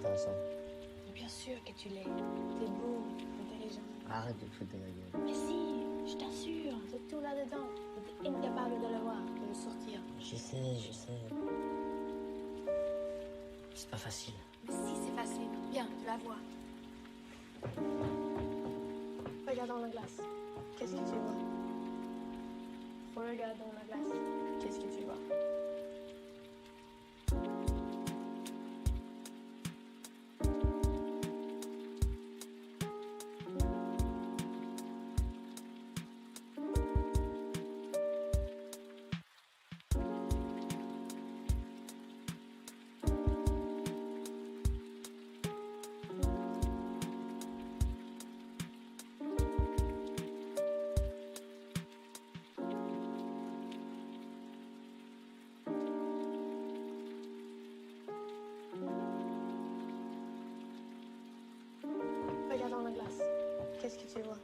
intéressant. Bien sûr que tu l'es. T'es beau, intelligent. Arrête de te foutre de ma gueule. Mais si, je t'assure, c'est tout là-dedans. T'es incapable de le voir, de le sortir. Je sais. C'est pas facile. Mais si, c'est facile. Bien, tu la vois. Regarde dans la glace. Qu'est-ce que tu vois? Regarde dans la glace. Qu'est-ce que tu vois? Regarde dans la glace. Qu'est-ce que tu vois?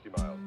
60 miles.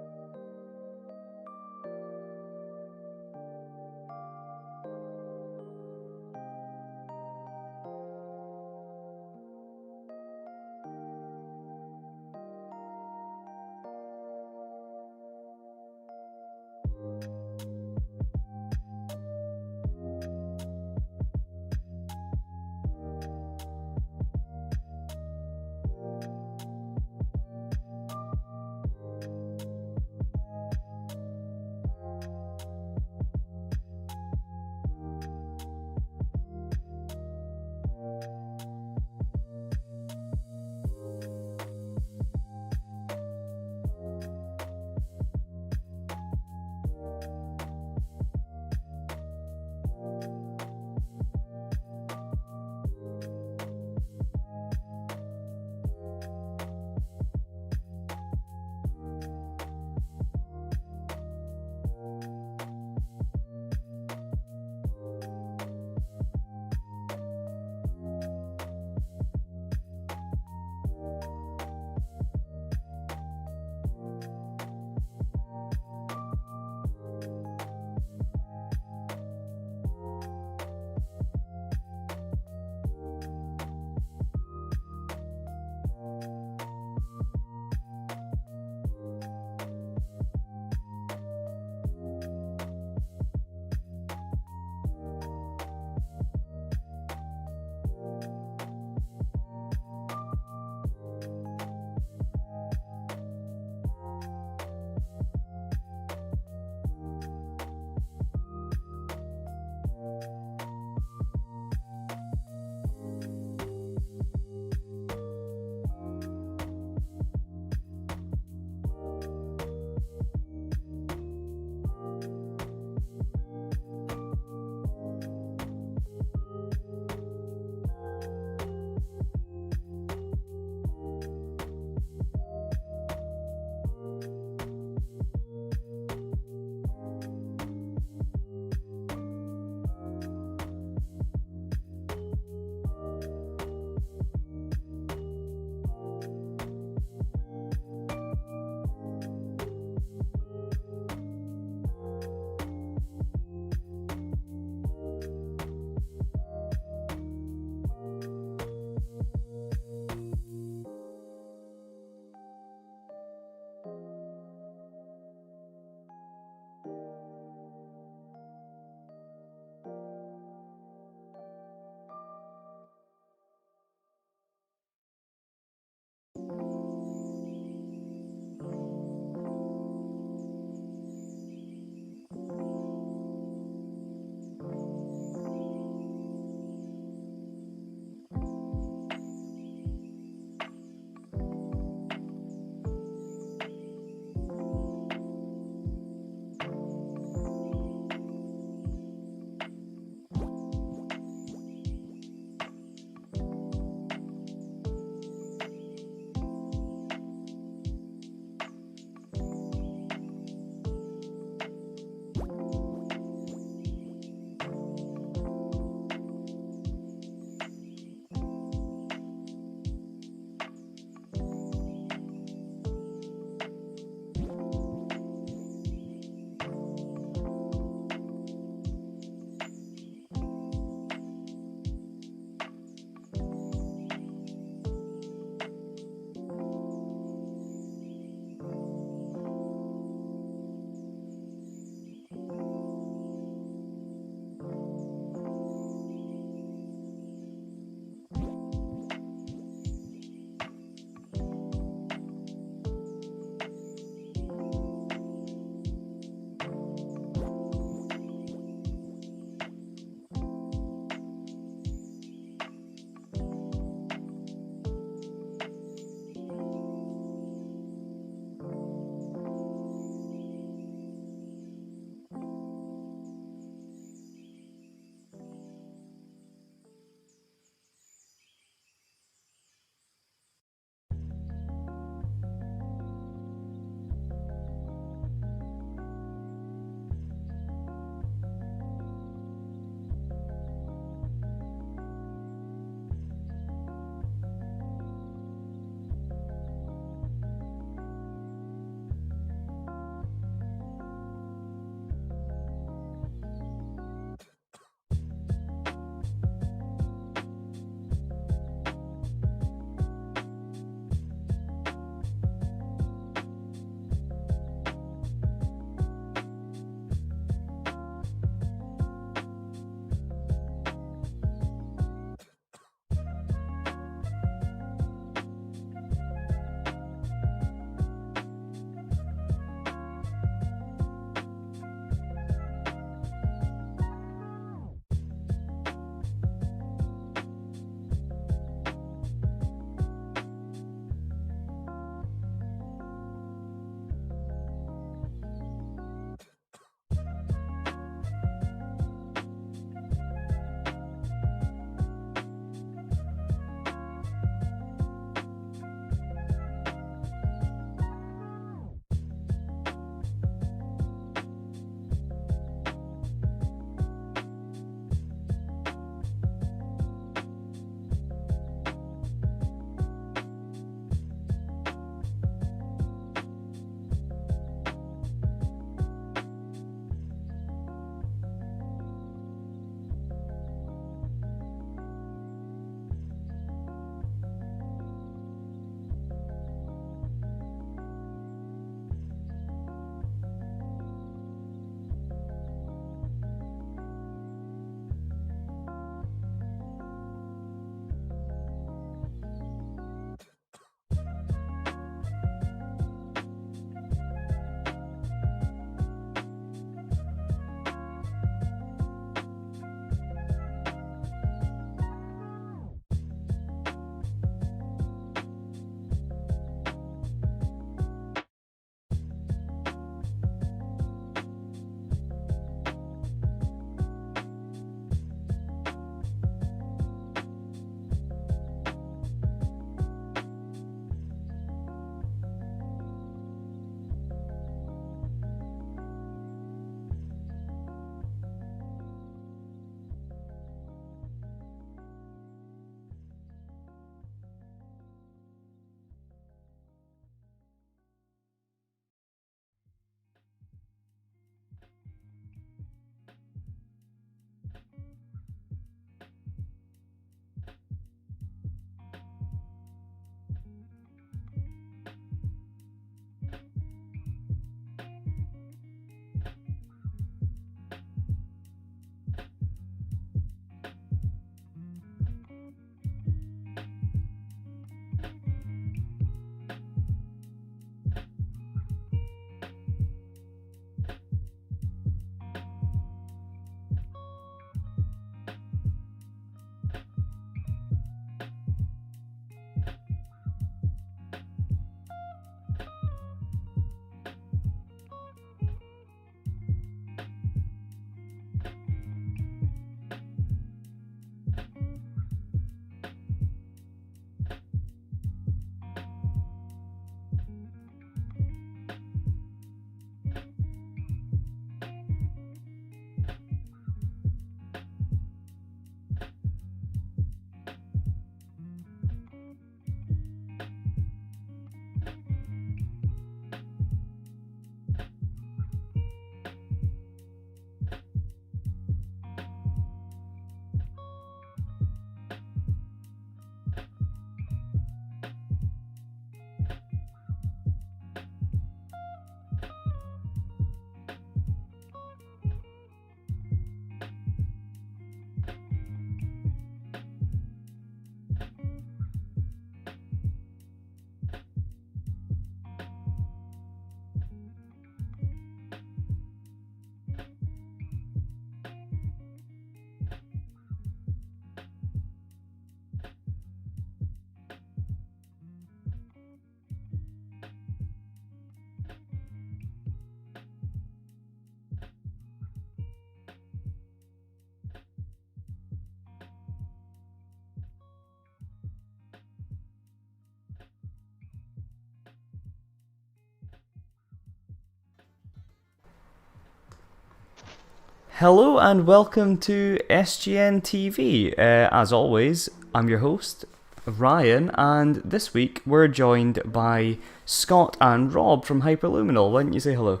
Hello and welcome to SGN TV. As always, I'm your host, Ryan, and this week we're joined by Scott and Rob from Hyper Luminal. Why don't you say hello?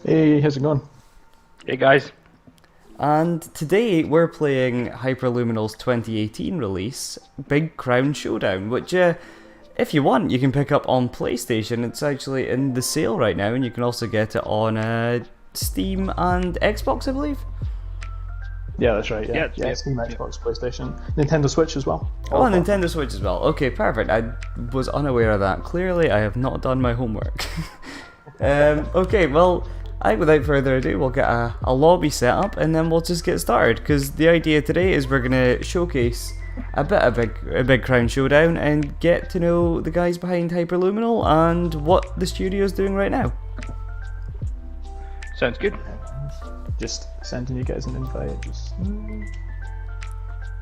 Hey, how's it going? Hey guys. And today we're playing Hyper Luminal's 2018 release, Big Crown Showdown, which if you want you can pick up on PlayStation. It's actually in the sale right now, and you can also get it on Steam and Xbox, I believe. Yeah, that's right. Yeah, Steam, Xbox, PlayStation, Nintendo Switch as well. Nintendo Switch as well. Okay, perfect. I was unaware of that. Clearly, I have not done my homework. Okay, well, without further ado, we'll get a lobby set up and then we'll just get started. Because the idea today is we're gonna showcase a bit of Big Crown Showdown and get to know the guys behind Hyper Luminal and what the studio's doing right now. Sounds good. Just sending you guys an invite.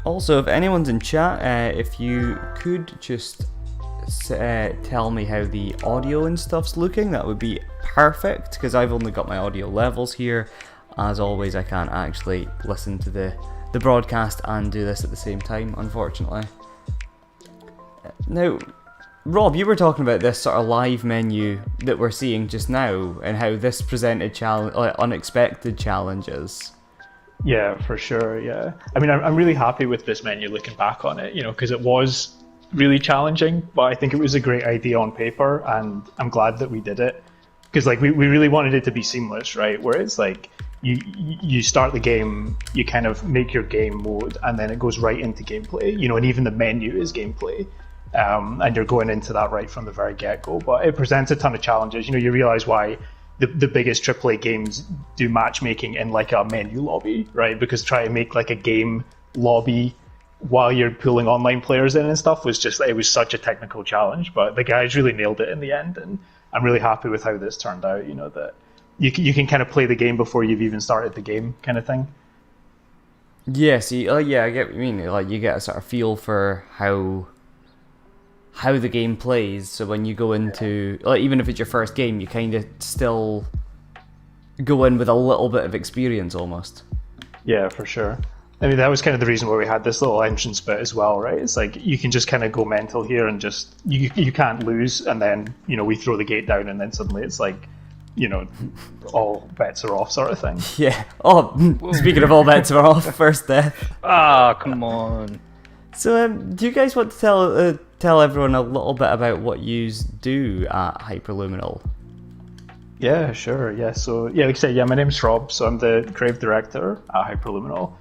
Also, if anyone's in chat, if you could just tell me how the audio and stuff's looking, that would be perfect, because I've only got my audio levels here. As always, I can't actually listen to the broadcast and do this at the same time, unfortunately. Now, Rob, you were talking about this sort of live menu that we're seeing just now, and how this presented unexpected challenges. Yeah, for sure. Yeah, I mean, I'm really happy with this menu looking back on it. Because it was really challenging, but I think it was a great idea on paper, and I'm glad that we did it. Because we really wanted it to be seamless, right? Where it's like you start the game, you kind of make your game mode, and then it goes right into gameplay. And even the menu is gameplay. And you're going into that right from the very get-go. But it presents a ton of challenges. You realize why the biggest AAA games do matchmaking in a menu lobby, right? Because trying to make a game lobby while you're pulling online players in and stuff it was such a technical challenge. But the guys really nailed it in the end, and I'm really happy with how this turned out. That you can kind of play the game before you've even started the game, kind of thing. Yeah, see, I get what you mean. You get a sort of feel for how the game plays, so when you go into even if it's your first game, you kind of still go in with a little bit of experience almost. Yeah, for sure. I mean, that was kind of the reason why we had this little entrance bit as well, right? It's you can just kind of go mental here and just you can't lose, and then we throw the gate down, and then suddenly it's all bets are off, sort of thing. Yeah. Speaking of all bets are off, first death. Come on. So, do you guys want to tell everyone a little bit about what you do at Hyper Luminal? Yeah, sure. Yeah, so like I said, my name's Rob. So I'm the creative director at Hyper Luminal.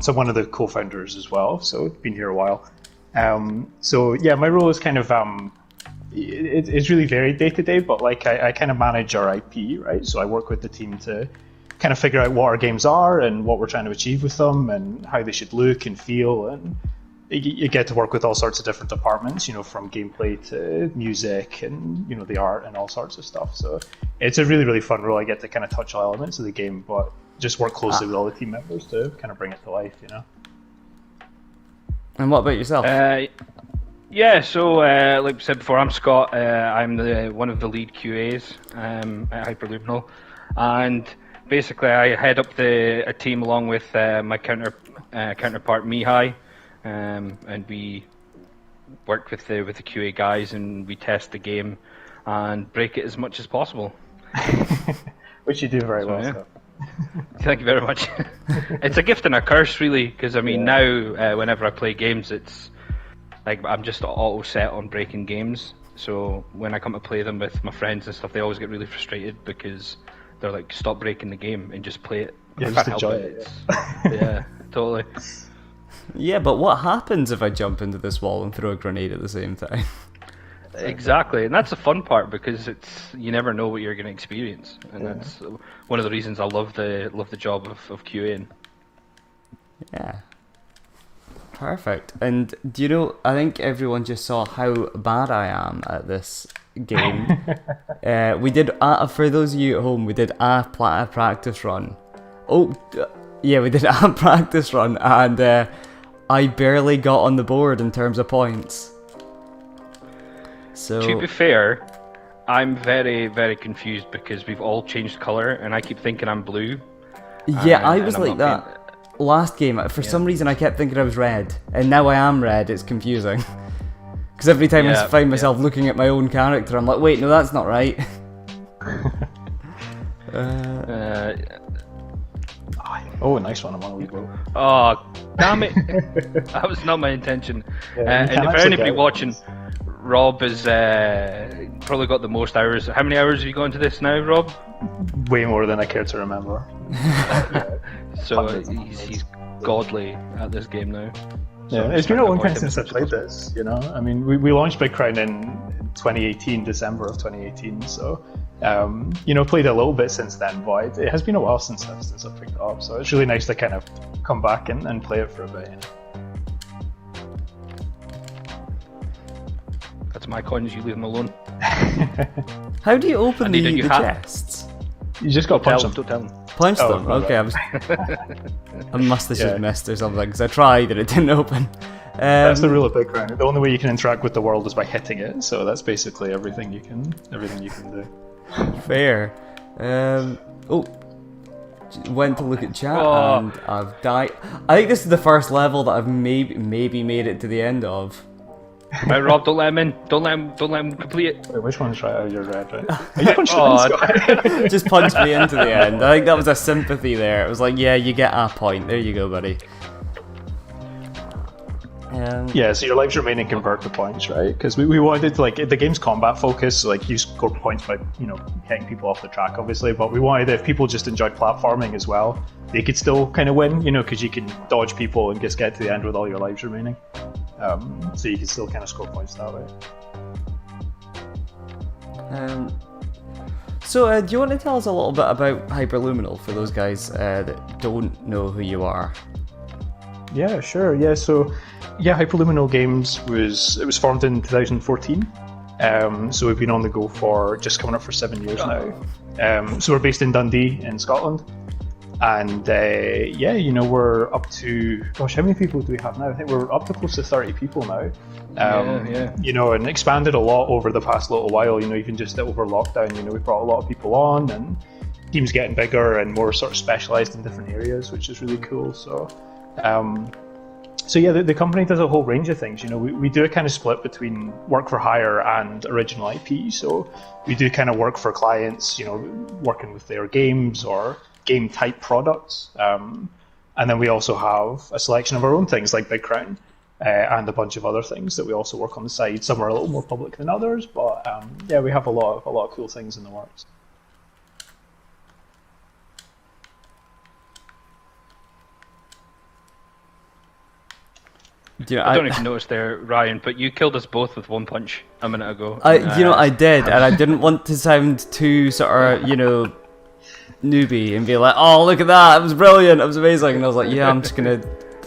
So I'm one of the co-founders as well. So been here a while. My role is kind of it's really varied day to day, but I kind of manage our IP, right? So I work with the team to kind of figure out what our games are and what we're trying to achieve with them and how they should look and feel, and you get to work with all sorts of different departments, from gameplay to music and the art and all sorts of stuff. So it's a really, really fun role. I get to kind of touch all elements of the game, but just work closely with all the team members to kind of bring it to life. And what about yourself? So like I said before, I'm Scott. I'm one of the lead QAs at Hyper Luminal, and basically I head up a team along with my counterpart Mihai. And we work with the QA guys, and we test the game and break it as much as possible. Which you do very well. Yeah. Thank you very much. It's a gift and a curse, really, because now whenever I play games, it's I'm just auto set on breaking games. So when I come to play them with my friends and stuff, they always get really frustrated because they're like, "Stop breaking the game and just play it." Yeah, just enjoy it. Yeah, totally. Yeah, but what happens if I jump into this wall and throw a grenade at the same time? Exactly, and that's the fun part, because you never know what you're going to experience, and that's one of the reasons I love the job of QAing. Yeah, perfect. And I think everyone just saw how bad I am at this game. We did for those of you at home, we did a practice run. We did a practice run, and I barely got on the board in terms of points. So to be fair, I'm very, very confused because we've all changed colour, and I keep thinking I'm blue, Yeah, I and was I'm like not that last game. For some reason, I kept thinking I was red, and now I am red. It's confusing. Because every time I Yeah, find myself looking at my own character, I'm like, wait, no, that's not right. Oh, nice one. I'm on a wee boat. Oh, damn it! That was not my intention. Yeah, you and can if actually anybody get it. watching, Rob has probably got the most hours. How many hours have you got into this now, Rob? Way more than I care to remember. So Hundreds and he's godly at this game now. Yeah, So it's been a long time avoid him since I as much as played this, you know? I mean, we launched Big Crown in 2018, December of 2018, so, you know, played a little bit since then, but it has been a while since I've picked it up, so it's really nice to kind of come back and play it for a bit. That's my coins, you leave them alone. How do you open Anita, the you have- chests? You just got to punch them. Don't tell them. Punch Oh, them? right. Okay, I must have just Yeah. missed or something, because I tried and it didn't open. That's the rule of Big Crown. The only way you can interact with the world is by hitting it, so that's basically everything you can do. Fair. Went to look at chat Oh. and I've died. I think this is the first level that I've maybe made it to the end of. Right, Rob, don't let him in. Don't let him complete it. Wait, which one's right? Oh, you're red, right? Are you punching Oh, Scott? Just punched me into the end. I think that was a sympathy there. It was like, yeah, you get a point. There you go, buddy. Yeah, so your lives remaining convert to points, right? Because we wanted to, like, the game's combat focus, so, like, you score points by, you know, hitting people off the track, obviously, but we wanted, if people just enjoyed platforming as well, they could still kind of win, you know, because you can dodge people and just get to the end with all your lives remaining. So you can still kind of score points that way. So, do you want to tell us a little bit about Hyper Luminal for those guys that don't know who you are? Yeah, sure. Yeah, so Hyper Luminal Games was formed in 2014. So we've been on the go for just coming up for 7 years now. So we're based in Dundee in Scotland, and yeah, you know, we're up to, gosh, how many people do we have now? I think we're up to close to 30 people now. Yeah. You know, and expanded a lot over the past little while. You know, even just over lockdown, you know, we brought a lot of people on, and teams getting bigger and more sort of specialised in different areas, which is really cool. So. So yeah, the company does a whole range of things. You know, we do a kind of split between work for hire and original IP. So we do kind of work for clients, you know, working with their games or game type products. And then we also have a selection of our own things like Big Crown and a bunch of other things that we also work on the side. Some are a little more public than others, but yeah, we have a lot of cool things in the works. You know, I don't even notice there, Ryan, but you killed us both with one punch a minute ago. you know, I did, and I didn't want to sound too sort of, you know, newbie and be like, oh, look at that, it was brilliant, it was amazing. And I was like, yeah, I'm just gonna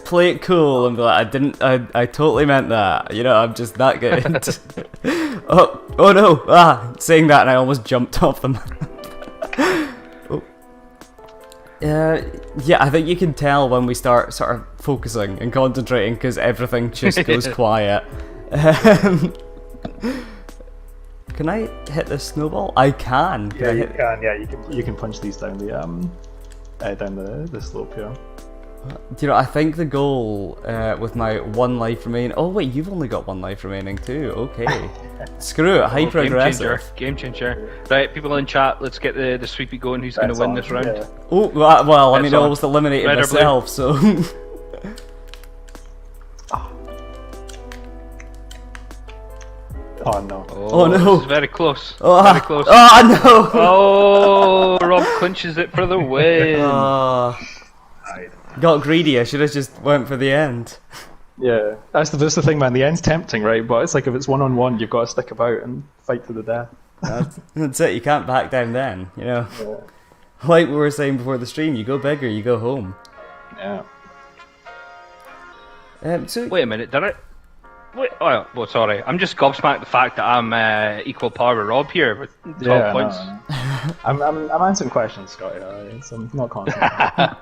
play it cool and be like, I totally meant that, you know, I'm just that good. oh no, saying that and I almost jumped off the map. Yeah, I think you can tell when we start sort of focusing and concentrating because everything just goes quiet. Can I hit this snowball? I can. Yeah, you can. Yeah, you can punch these down the slope here. Do you know, I think the goal with my one life remaining. Oh wait, you've only got one life remaining too. Okay. Screw it. Hyper aggressive. Game changer. Right, people in chat, let's get the sweepy going. Who's going to win this round? Yeah. Oh well, I mean, I on. almost eliminated Red or blue? myself, so. Oh no. Oh, no. This is very close. Oh, Very close. Oh no! Oh, Rob clinches it for the win. Got greedy. I should have just went for the end. Yeah, that's the thing, man. The end's tempting, right? But it's like if it's 1-on-1, you've got to stick about and fight to the death. That's it. You can't back down then. You know, Yeah. like we were saying before the stream, you go big or you go home. Yeah. So Wait a minute, did I? Wait, oh, well, sorry. I'm just gobsmacked the fact that I'm equal par with Rob here with 12 points. No. I'm answering questions, Scotty. Right? So I'm not concentrating.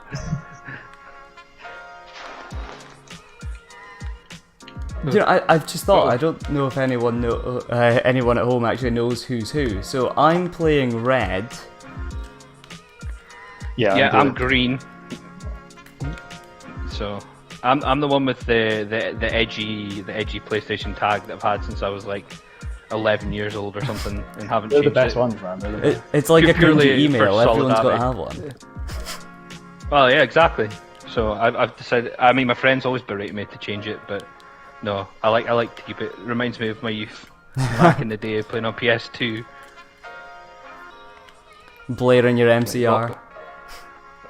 you know, I've just thought. I don't know if anyone at home actually knows who's who. So I'm playing red. Yeah, blue. I'm green. So I'm the one with the edgy PlayStation tag that I've had since I was like 11 years old or something, and haven't They're the changed best it. ones, man. They're the best. It's like a Purely cringy email. for Everyone's got to solidarity. have one. Well, yeah, exactly. So I've decided. I mean, my friends always berate me to change it, but no, I like to keep it. It reminds me of my youth back in the day playing on PS2. Blaring your MCR.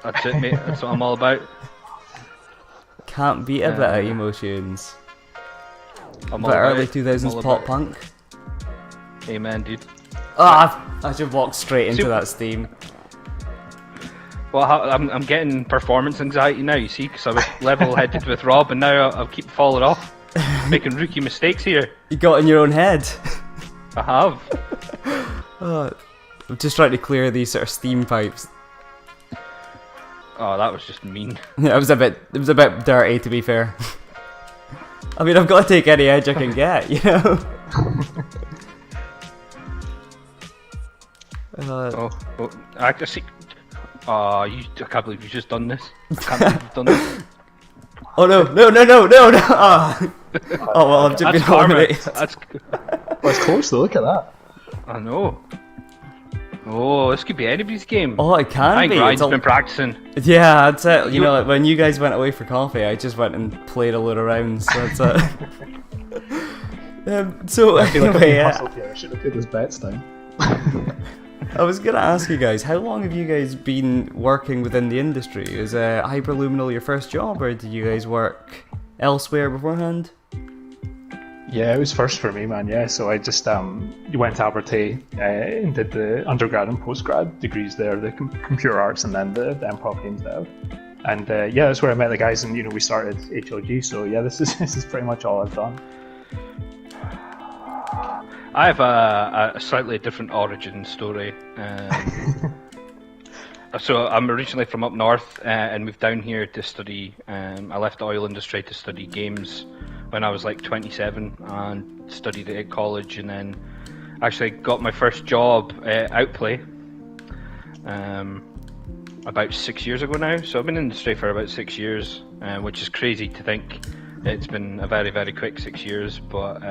That's it, mate. That's what I'm all about. Can't beat a bit of emotions. I'm But all about early it. 2000s I'm all pop about punk. it. Amen, dude. I should walk straight into Super- that Steam. Well, I'm getting performance anxiety now, you see, because I was level-headed with Rob, and now I'll keep falling off, making rookie mistakes here. You got in your own head. I have. I'm just trying to clear these sort of steam pipes. Oh, that was just mean. Yeah, it was a bit dirty, to be fair. I mean, I've got to take any edge I can get, you know. I can see. Oh, I can't believe you've just done this. I can't believe you've done this. Oh no! Oh, well, I've just That's been karma. eliminated. That's. Well, it's close though. Look at that. I know. Oh, this could be anybody's game. Oh, it I can think be. Ryan's It's been practicing. Yeah, that's it. You know, like, when you guys went away for coffee, I just went and played a load of rounds. So that's it. So I feel like I'm anyway, being hustled here. I should have put those bets down. I was gonna ask you guys, how long have you guys been working within the industry? Is Hyper Luminal your first job, or did you guys work elsewhere beforehand? Yeah, it was first for me, man. Yeah, so I just went to Abertay and did the undergrad and postgrad degrees there, the computer arts, and then the improv games dev. And yeah, that's where I met the guys, and we started HLG. So yeah, this is pretty much all I've done. I have a slightly different origin story. So I'm originally from up north and moved down here to study. I left the oil industry to study games when I was like 27 and studied at college, and then actually got my first job at Outplay about 6 years ago now. So I've been in the industry for about 6 years, which is crazy to think. It's been a very, very quick 6 years, but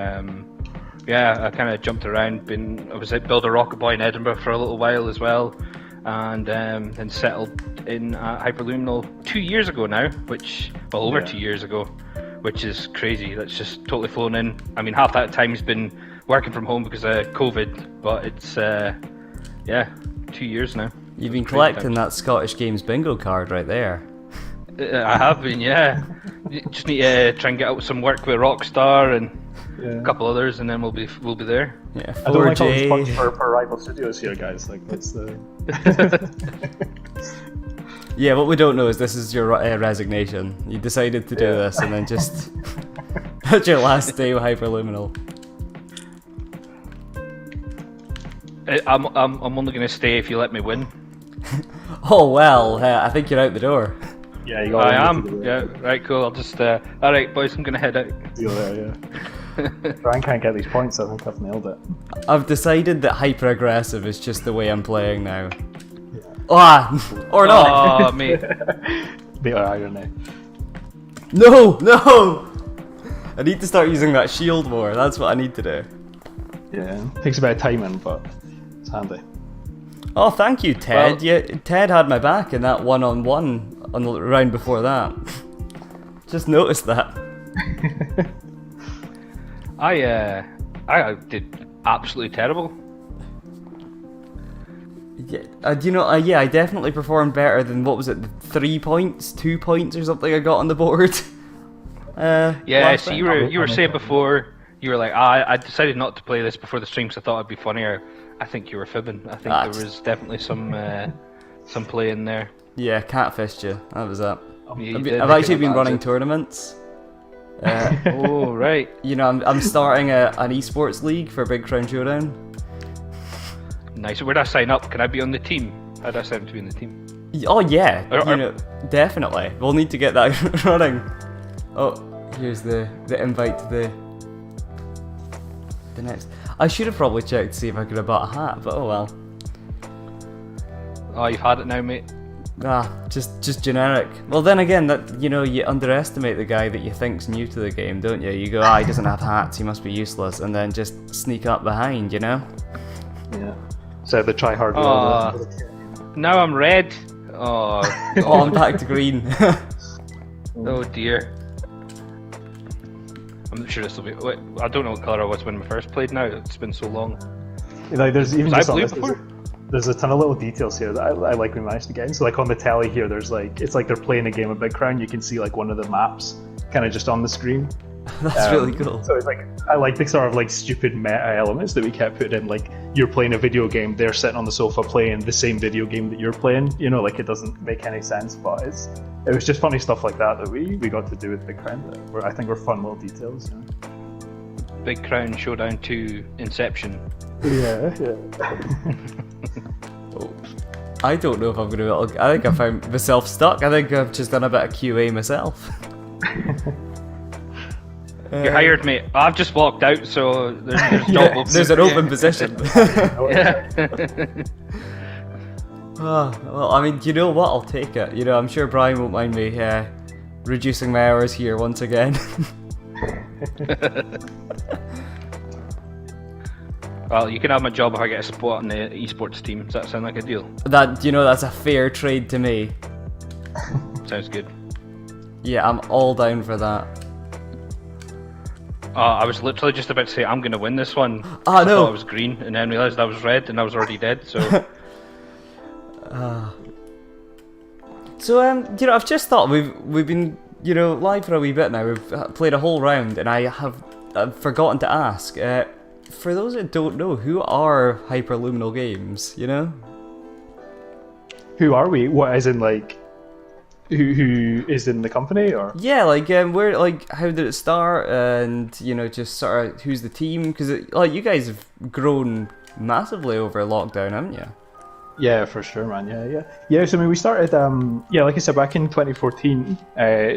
yeah, I kind of jumped around. I was at Build a Rocket Boy in Edinburgh for a little while as well, and then settled in Hyperluminal 2 years ago now, over 2 years ago, which is crazy. That's just totally flown in. I mean, half that time has been working from home because of COVID, but it's 2 years now. You've been collecting that Scottish Games bingo card right there. I have been, yeah. Just need to try and get out some work with Rockstar and a couple others, and then we'll be there. Yeah, I don't like all this 4J. punch for rival studios here, guys. Like, that's the. Yeah, what we don't know is this is your resignation. You decided to do this, and then just that's your last day with Hyperluminal. I'm only going to stay if you let me win. Oh well, I think you're out the door. Yeah, you got. I am. Yeah, right, cool. I'll just. All right, boys, I'm going to head out. Deal there, yeah. Ryan can't get these points. I think I've nailed it. I've decided that hyper aggressive is just the way I'm playing now. Or not. Oh, mate. Bit of irony. No! I need to start using that shield more. That's what I need to do. Yeah, takes a bit of timing, but it's handy. Oh, thank you, Ted. Well- Ted had my back in that one-on-one on the round before that. Just noticed that. I did absolutely terrible. Yeah, I definitely performed better than, what was it, 3 points, 2 points or something I got on the board. Yeah, last so time. you were saying before, you were like, I decided not to play this before the stream because I thought it'd be funnier. I think you were fibbing. I think there was definitely some play in there. Yeah, catfished you. That was it. You I've actually been running tournaments. Oh, right. You know, I'm starting an esports league for Big Crown Showdown. Nice. Where'd I sign up? Can I be on the team? How'd I sign up to be on the team? Oh yeah, Or- you know, definitely. We'll need to get that running. Oh, here's the invite to the next. I should have probably checked to see if I could have bought a hat, but oh well. Oh, you've had it now, mate. Just generic. Well, then again, that you underestimate the guy that you think's new to the game, don't you? You go, he doesn't have hats, he must be useless, and then just sneak up behind, Yeah. So they try hard. Now I'm red. Oh, Oh, I'm back to green. oh dear. I'm not sure this will be. Wait, I don't know what colour I was when we first played. Now it's been so long. Like, there's even Was just I on blue this, before? there's a ton of little details here that I like we managed to get in. So like on the telly here, there's like it's like they're playing a game of Big Crown. You can see like one of the maps kind of just on the screen. That's really cool. So it's like I like the sort of like stupid meta elements that we kept putting in. Like you're playing a video game, they're sitting on the sofa playing the same video game that you're playing. Like it doesn't make any sense, but it was just funny stuff like that we got to do with Big Crown. That I think were fun little details. Big Crown Showdown 2 Inception. Yeah. I don't know if I'm gonna. I think I found myself stuck. I think I've just done a bit of QA myself. You hired me. I've just walked out, so there's job openings. There's an open position. Yeah. Well, I mean, you know what? I'll take it. I'm sure Brian won't mind me reducing my hours here once again. Well, you can have my job if I get a spot on the esports team. Does that sound like a deal? That's a fair trade to me. Sounds good. Yeah, I'm all down for that. I was literally just about to say I'm going to win this one. Oh, I no. thought I was green, and then realised I was red, and I was already dead. So, I've just thought we've been live for a wee bit now. We've played a whole round, and I've forgotten to ask. For those that don't know, who are Hyper Luminal Games? Who are we? What, as in like who is in the company, or? Yeah, where, how did it start, and just sort of who's the team? Because you guys have grown massively over lockdown, haven't you? Yeah, for sure, man. Yeah. So I mean, we started, like I said, back in 2014.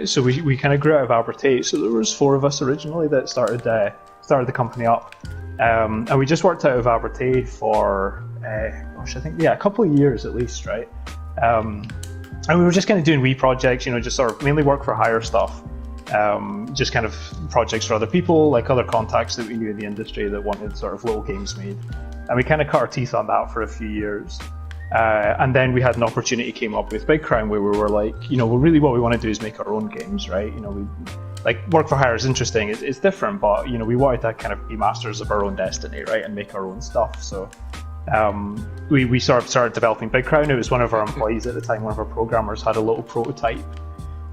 So we kind of grew out of Abertay. So there was 4 of us originally that started the company up, and we just worked out of Abertay for, I think a couple of years at least, right? And we were just kind of doing wee projects, just sort of mainly work for hire stuff. Just kind of projects for other people, like other contacts that we knew in the industry that wanted sort of little games made. And we kind of cut our teeth on that for a few years. And then we had an opportunity came up with Big Crown where we were like, really what we want to do is make our own games, right? We work for hire is interesting, it's different, but we wanted to kind of be masters of our own destiny, right? And make our own stuff. So we sort of started developing Big Crown. It was one of our employees at the time, one of our programmers had a little prototype.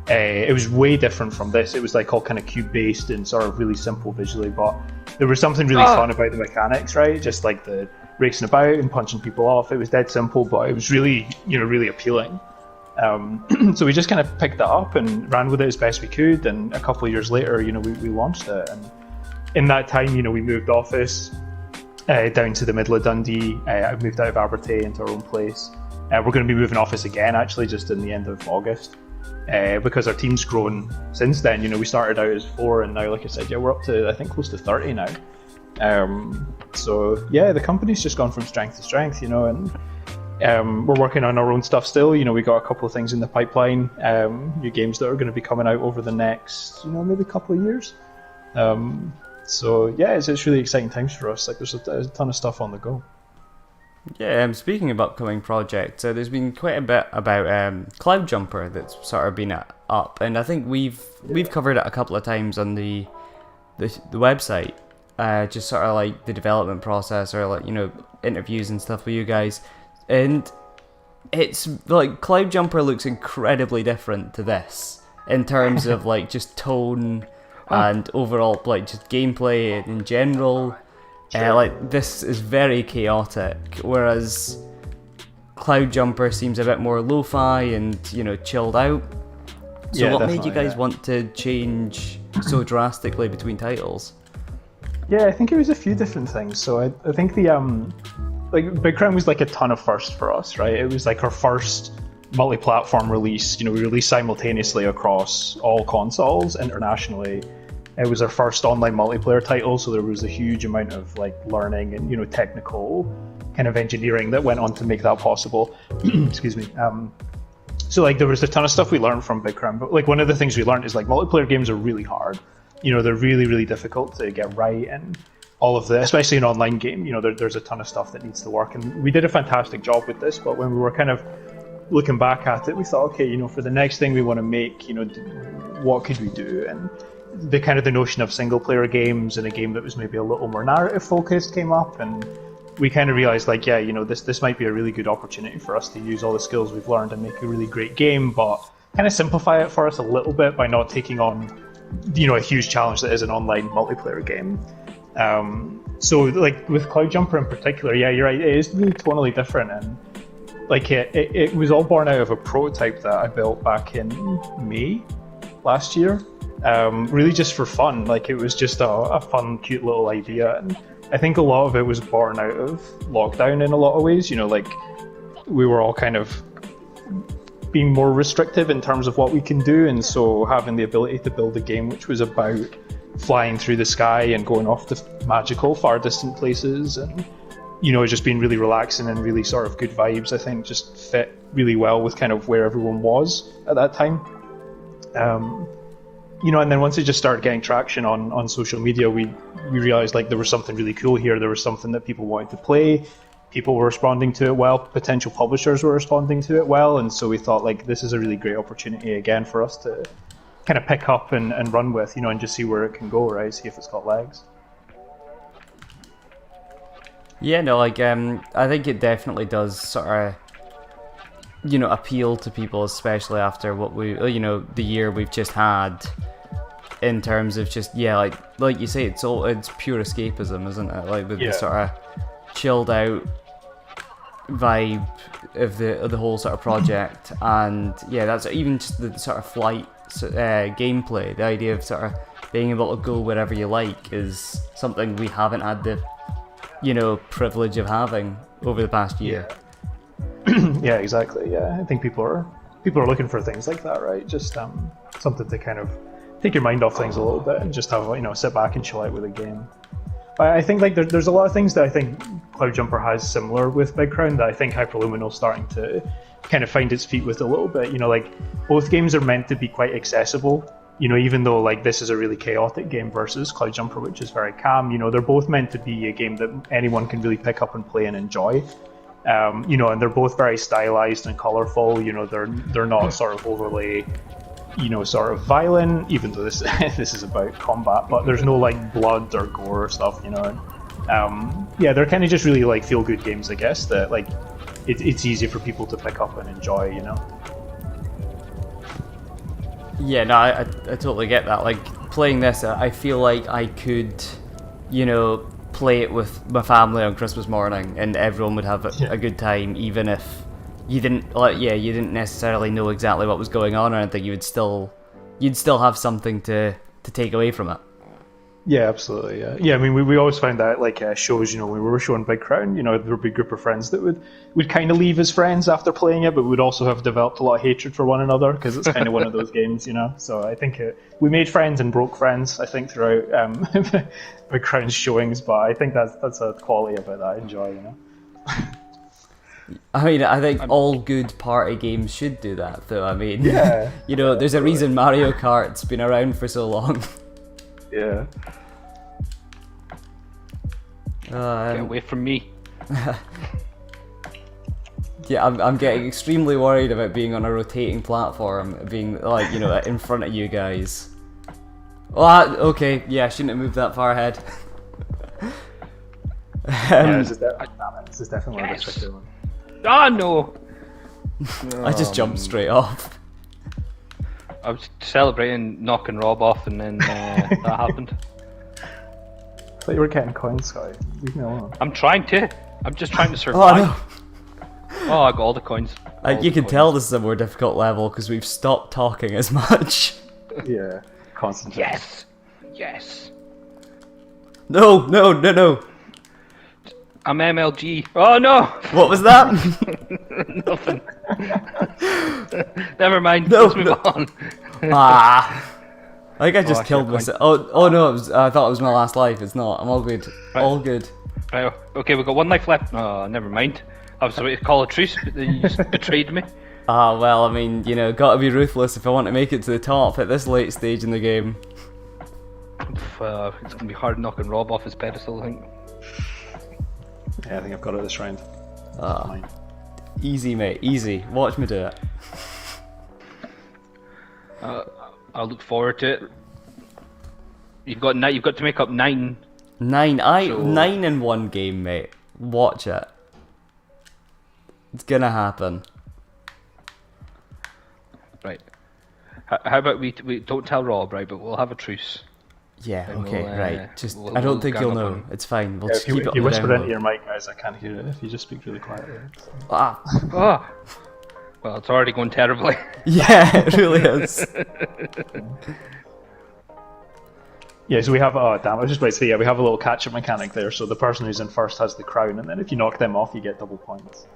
It was way different from this. It was all kind of cube based and sort of really simple visually, but there was something really fun about the mechanics, right? Just like the racing about and punching people off. It was dead simple, but it was really, really appealing. So we just kind of picked that up and ran with it as best we could. And a couple of years later, we launched it. And in that time, we moved office down to the middle of Dundee. I moved out of Abertay into our own place. We're going to be moving office again, actually, just in the end of August. Because our team's grown since then. We started out as 4, and now, like I said, we're up to, I think, close to 30 now. So yeah, the company's just gone from strength to strength, and we're working on our own stuff still. We got a couple of things in the pipeline, new games that are going to be coming out over the next, maybe a couple of years. So yeah, it's really exciting times for us. There's a ton of stuff on the go. Yeah, speaking of upcoming projects, there's been quite a bit about Cloud Jumper that's sort of been up, and I think we've covered it a couple of times on the website, just sort of the development process or interviews and stuff with you guys, and it's Cloud Jumper looks incredibly different to this in terms of just tone and overall just gameplay in general. This is very chaotic, whereas Cloud Jumper seems a bit more lo-fi and chilled out. So what made you guys want to change so drastically between titles? Yeah, I think it was a few different things. So I think the Big Crown was a ton of firsts for us, right? It was our first multi-platform release. We released simultaneously across all consoles internationally. It was our first online multiplayer title, so there was a huge amount of learning and technical kind of engineering that went on to make that possible. Excuse me. So like there was a ton of stuff we learned from Big Crown, but like one of the things we learned is like multiplayer games are really hard. They're really, really difficult to get right, and all of the, especially an online game, there's a ton of stuff that needs to work, and we did a fantastic job with this. But when we were kind of looking back at it, we thought, okay, for the next thing we want to make, what could we do? And the notion of single player games and a game that was maybe a little more narrative focused came up, and we kind of realized like, yeah, this might be a really good opportunity for us to use all the skills we've learned and make a really great game, but kind of simplify it for us a little bit by not taking on a huge challenge that is an online multiplayer game. So like with Cloud Jumper in particular, yeah, you're right, it is really tonally different, and like it was all born out of a prototype that I built back in May last year, really just for fun. Like it was just a fun, cute little idea, and I think a lot of it was born out of lockdown in a lot of ways. Like we were all kind of being more restrictive in terms of what we can do, and so having the ability to build a game which was about flying through the sky and going off to magical, far distant places, and just being really relaxing and really sort of good vibes, I think just fit really well with kind of where everyone was at that time. And then once it just started getting traction on social media, we realized like there was something really cool here. There was something that people wanted to play. People were responding to it well. Potential publishers were responding to it well. And so we thought like this is a really great opportunity again for us to kind of pick up and run with, and just see where it can go, right? See if it's got legs. Yeah, no, like I think it definitely does sort of appeal to people, especially after what we the year we've just had, in terms of just like you say, it's pure escapism, isn't it? Like with the sort of chilled out vibe of the whole sort of project, and yeah, that's even just the sort of flight gameplay. The idea of sort of being able to go wherever you like is something we haven't had the privilege of having over the past year. Yeah, exactly. Yeah, I think people are looking for things like that, right? Just something to kind of take your mind off things a little bit and just have sit back and chill out with a game. But I think like there's a lot of things that I think Cloud Jumper has similar with Big Crown that I think Hyper Luminal starting to kind of find its feet with a little bit. Like both games are meant to be quite accessible. Even though like this is a really chaotic game versus Cloud Jumper, which is very calm, they're both meant to be a game that anyone can really pick up and play and enjoy. And they're both very stylized and colorful. They're not sort of overly, sort of violent, even though this is about combat, but there's no like blood or gore or stuff, yeah, they're kind of just really like feel good games, I guess, that like it's easy for people to pick up and enjoy, Yeah, no, I totally get that. Like playing this, I feel like I could, play it with my family on Christmas morning, and everyone would have a good time, even if you didn't necessarily know exactly what was going on or anything. You'd still have something to take away from it. Yeah, absolutely. Yeah. I mean, we always found that like shows, when we were showing Big Crown, there would be a group of friends that would kind of leave as friends after playing it, but would also have developed a lot of hatred for one another because it's kind of one of those games, So I think we made friends and broke friends, I think, throughout Big Crown's showings. But I think that's a quality of it that I enjoy, I mean, I think all good party games should do that, though. I mean, yeah. There's a reason Mario Kart's been around for so long. Yeah. Get away from me. Yeah, I'm getting extremely worried about being on a rotating platform, being like, in front of you guys. Oh, okay, yeah, I shouldn't have moved that far ahead. This is definitely a tricky one. Ah, no! I just jumped straight off. I was celebrating knocking Rob off, and then that happened. I thought you were getting coins, Scotty. Leave me alone. I'm just trying to survive. Oh, Oh, I got all the coins. You can tell this is a more difficult level because we've stopped talking as much. Yeah, concentrate. Yes. No. I'm MLG. Oh no! What was that? Nothing. Never mind. No, Let's move on. I think I just I killed should have myself. Oh no! I thought it was my last life. It's not. I'm all good. Right. All good. Right, okay, we've got one life left. Oh, never mind. I was about to call a truce, but you just betrayed me. Ah, well, I mean, you know, gotta be ruthless if I want to make it to the top at this late stage in the game. It's gonna be hard knocking Rob off his pedestal, I think. Yeah, I think I've got it this round. Fine. Easy, mate, easy. Watch me do it. I'll look forward to it. You've got to make up 9. 9 So- 9 in one game, mate. Watch it. It's gonna happen. Right. How about we don't tell Rob, right? But we'll have a truce. Yeah, And okay, we'll, right. Just we'll- I don't we'll think gang you'll up know. on him. It's fine. We'll Yeah, just if you, keep it if you on the whisper down into low. your mic, guys, I can't hear it. If you just speak really quietly. Ah, Oh. Well, it's already going terribly. yeah, it really is. Yeah, so we have, oh damn, I was just about to say, yeah, we have a little catch-up mechanic there, so the person who's in first has the crown, and then if you knock them off, you get double points.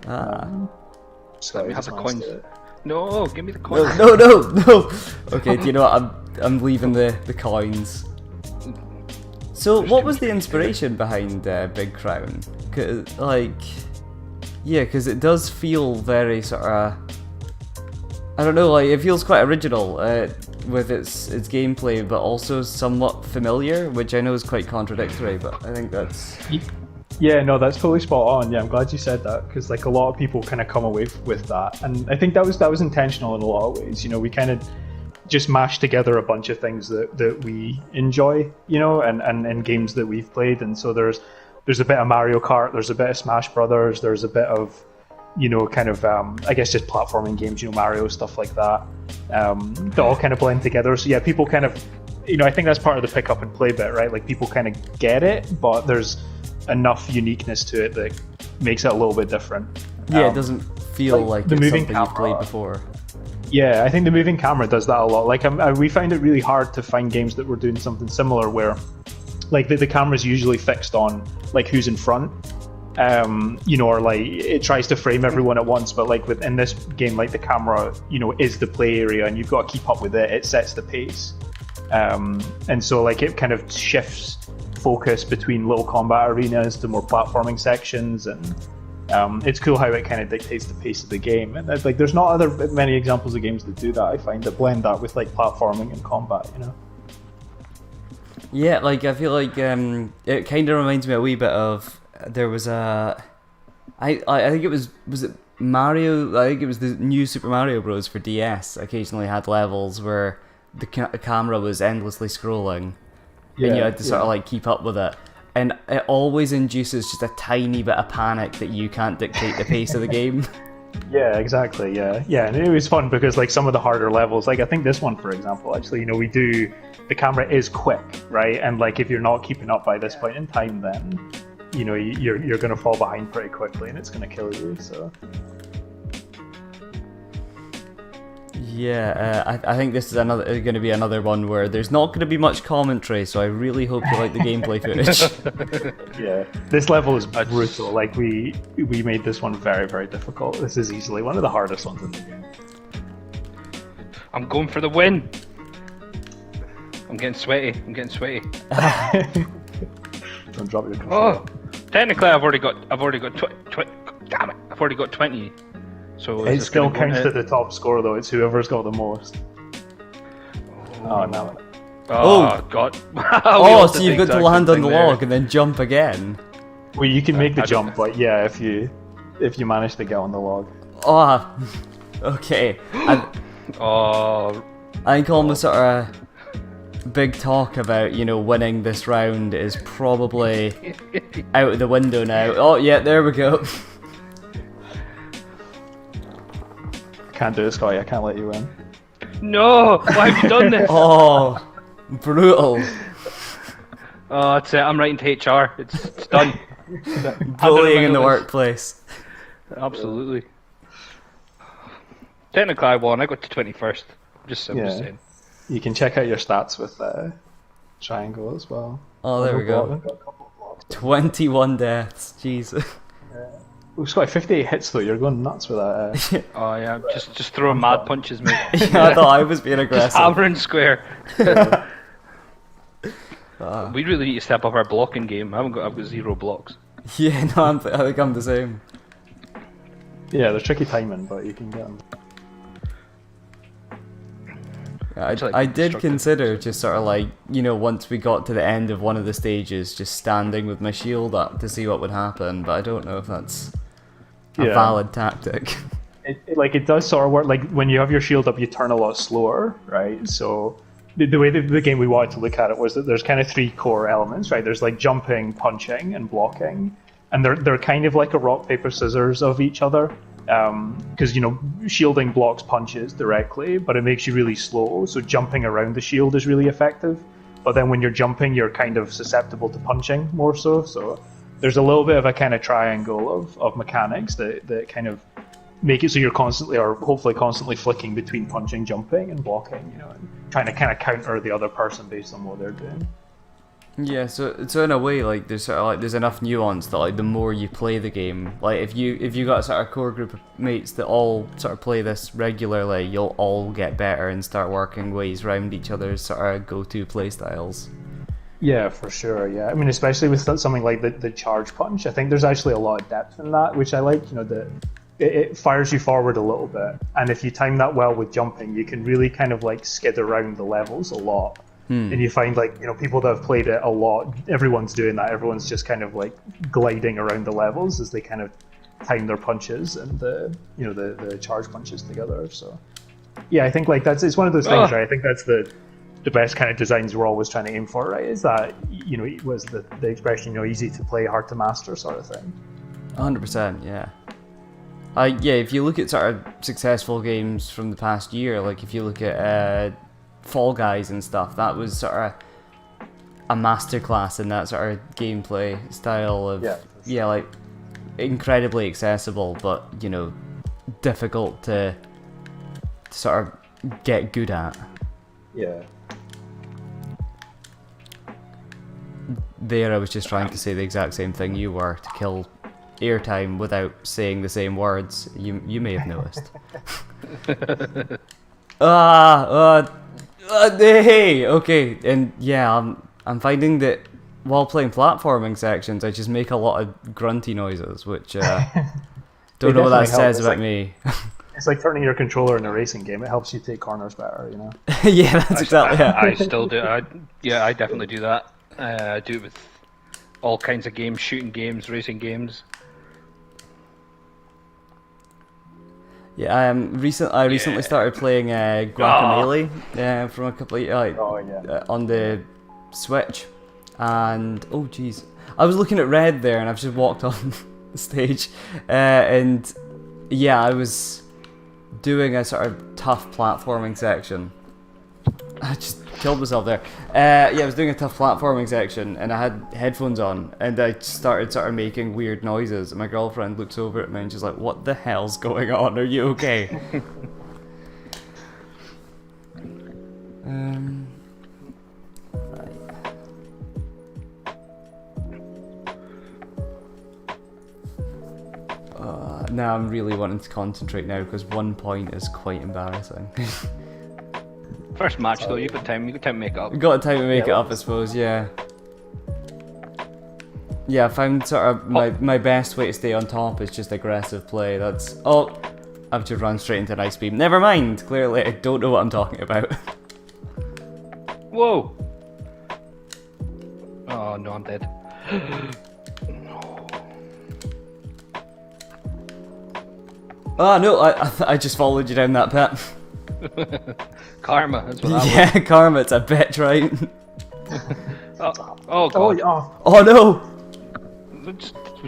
So Let me have the coins. No, give me the No, coins. no. Okay, do you know what? I'm leaving the coins. So, what was the inspiration behind Big Crown? 'Cause, like, yeah, because it does feel very sort of, I don't know, like it feels quite original with its gameplay, but also somewhat familiar, which I know is quite contradictory. But I think that's Yeah, no, that's totally spot on. Yeah, I'm glad you said that, because like a lot of people kind of come away with that, and I think that was intentional in a lot of ways. You know, we kind of just mashed together a bunch of things that we enjoy, you know, and games that we've played, and so there's a bit of Mario Kart, there's a bit of Smash Brothers, there's a bit of, you know, kind of I guess just platforming games, you know, Mario, stuff like that. They all kind of blend together. So yeah, people kind of, you know, I think that's part of the pick up and play bit, right? Like people kind of get it, but there's enough uniqueness to it that makes it a little bit different. yeah, it doesn't feel like the it's moving something you've played camera. before. Yeah, I think the moving camera does that a lot. Like we find it really hard to find games that were doing something similar, where like the camera's usually fixed on like who's in front, you know, or like it tries to frame everyone at once. But like in this game, like the camera, you know, is the play area, and you've got to keep up with it. It sets the pace, and so like it kind of shifts focus between little combat arenas to more platforming sections, and it's cool how it kind of dictates the pace of the game. And like there's not many examples of games that do that, I find, that blend that with like platforming and combat, you know. Yeah, like I feel like it kind of reminds me a wee bit of, there was I think it was it Mario? I think it was the new Super Mario Bros. For DS. Occasionally had levels where the camera was endlessly scrolling, and you had to sort of like keep up with it. And it always induces just a tiny bit of panic that you can't dictate the pace of the game. Yeah, exactly. Yeah, and it was fun because like some of the harder levels, like I think this one, for example, actually, you know, the camera is quick, right? And like if you're not keeping up by this point in time, then you know you're gonna fall behind pretty quickly, and it's gonna kill you. So Yeah, I think this is going to be another one where there's not going to be much commentary, so I really hope you like the gameplay footage. yeah, this level is brutal. Like we made this one very, very difficult. This is easily one of the hardest ones in the game. I'm going for the win. I'm getting sweaty. Don't drop your control. Oh, technically I've already got damn it, I've already got 20. So It still counts to the top score though. It's whoever's got the most. Oh no. Oh god. Oh, so you've got to land on the log and then jump again. Well, you can make the jump, but yeah, if you manage to get on the log. Oh, okay. Oh, I think all the sort of big talk about, you know, winning this round is probably out of the window now. Oh yeah, there we go. Can't do it, Scotty. I can't let you win. no! Why have you done this? Oh, brutal. Oh, that's it. I'm writing to HR. It's done. Bullying in the workplace. Absolutely. Technically, I won. I got to 21st. I'm just saying. You can check out your stats with triangle as well. Oh, there we go. 21 deaths. Jesus. Oh, Scotty, 58 hits though. You're going nuts with that. Oh yeah, just throwing mad punches, mate. Yeah, I thought I was being aggressive. Just hammering square. We really need to step up our blocking game. I've got 0 blocks. Yeah, no, I think I'm the same. Yeah, they're tricky timing, but you can get them. I did consider just sort of like, you know, once we got to the end of one of the stages, just standing with my shield up to see what would happen, but I don't know if that's a valid tactic. It does sort of work, like when you have your shield up you turn a lot slower, right? So the way the game we wanted to look at it was that there's kind of 3 core elements, right? There's like jumping, punching, and blocking, and they're kind of like a rock, paper, scissors of each other. Because you know, shielding blocks punches directly, but it makes you really slow. So jumping around the shield is really effective. But then when you're jumping, you're kind of susceptible to punching more so. So there's a little bit of a kind of triangle of mechanics that kind of make it so you're constantly, or hopefully constantly, flicking between punching, jumping, and blocking. You know, and trying to kind of counter the other person based on what they're doing. Yeah, so in a way, like there's sort of like there's enough nuance that like the more you play the game, like if you got a sort of core group of mates that all sort of play this regularly, you'll all get better and start working ways around each other's sort of go-to play styles. Yeah, for sure. Yeah, I mean, especially with something like the charge punch, I think there's actually a lot of depth in that, which I like. You know, that it fires you forward a little bit, and if you time that well with jumping, you can really kind of like skid around the levels a lot. And you find, like, you know, people that have played it a lot, everyone's doing that. Everyone's just kind of like gliding around the levels as they kind of time their punches and the charge punches together. So yeah, I think like it's one of those things, right? I think that's the best kind of designs we're always trying to aim for, right? Is that, you know, it was the expression, you know, easy to play, hard to master sort of thing. 100%, yeah. Yeah, if you look at sort of successful games from the past year, like if you look at Fall Guys and stuff, that was sort of a masterclass in that sort of gameplay style of like incredibly accessible, but you know, difficult to sort of get good at. Yeah. There, I was just trying to say the exact same thing you were, to kill airtime without saying the same words. You may have noticed. Hey, okay, and yeah, I'm finding that while playing platforming sections, I just make a lot of grunty noises, which don't know what that says about me. It's like turning your controller in a racing game. It helps you take corners better, you know. Yeah, that's exactly it. I still do. I definitely do that. I do it with all kinds of games, shooting games, racing games. Yeah, I recently started playing Guacamelee from a couple of on the Switch, and oh jeez, I was looking at Red there, and I've just walked on the stage, and yeah, I was doing a sort of tough platforming section. I just killed myself there. Yeah, I was doing a tough platforming section, and I had headphones on, and I started sort of making weird noises, and my girlfriend looks over at me and she's like, "What the hell's going on? Are you okay?" Now I'm really wanting to concentrate now, because 1 point is quite embarrassing. First match though, you've got time to make it up. We've got time to make it up, I suppose, yeah. Yeah, I found sort of my best way to stay on top is just aggressive play. That's... Oh! I've just run straight into an ice beam. Never mind! Clearly I don't know what I'm talking about. Whoa! Oh no, I'm dead. Oh no, I just followed you down that pit. Karma, that's what that was. Yeah, karma, it's a bitch, right? Oh god. Oh no! We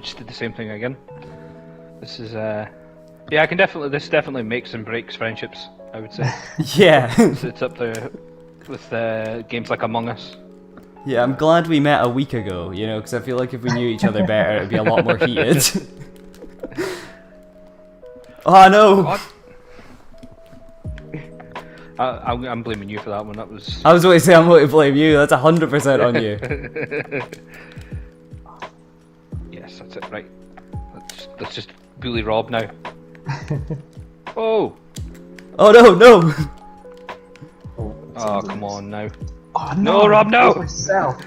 just did the same thing again. This is yeah, this definitely makes and breaks friendships, I would say. Yeah. It's up there with games like Among Us. Yeah, I'm glad we met a week ago, you know, because I feel like if we knew each other better, it'd be a lot more heated. Oh no! What? I'm blaming you for that one. That was. I was going to say I'm going to blame you. That's 100% on you. Yes, that's it. Right. Let's just bully Rob now. Oh. Oh no, no. Oh, come on now. Oh no, Rob, no. Myself.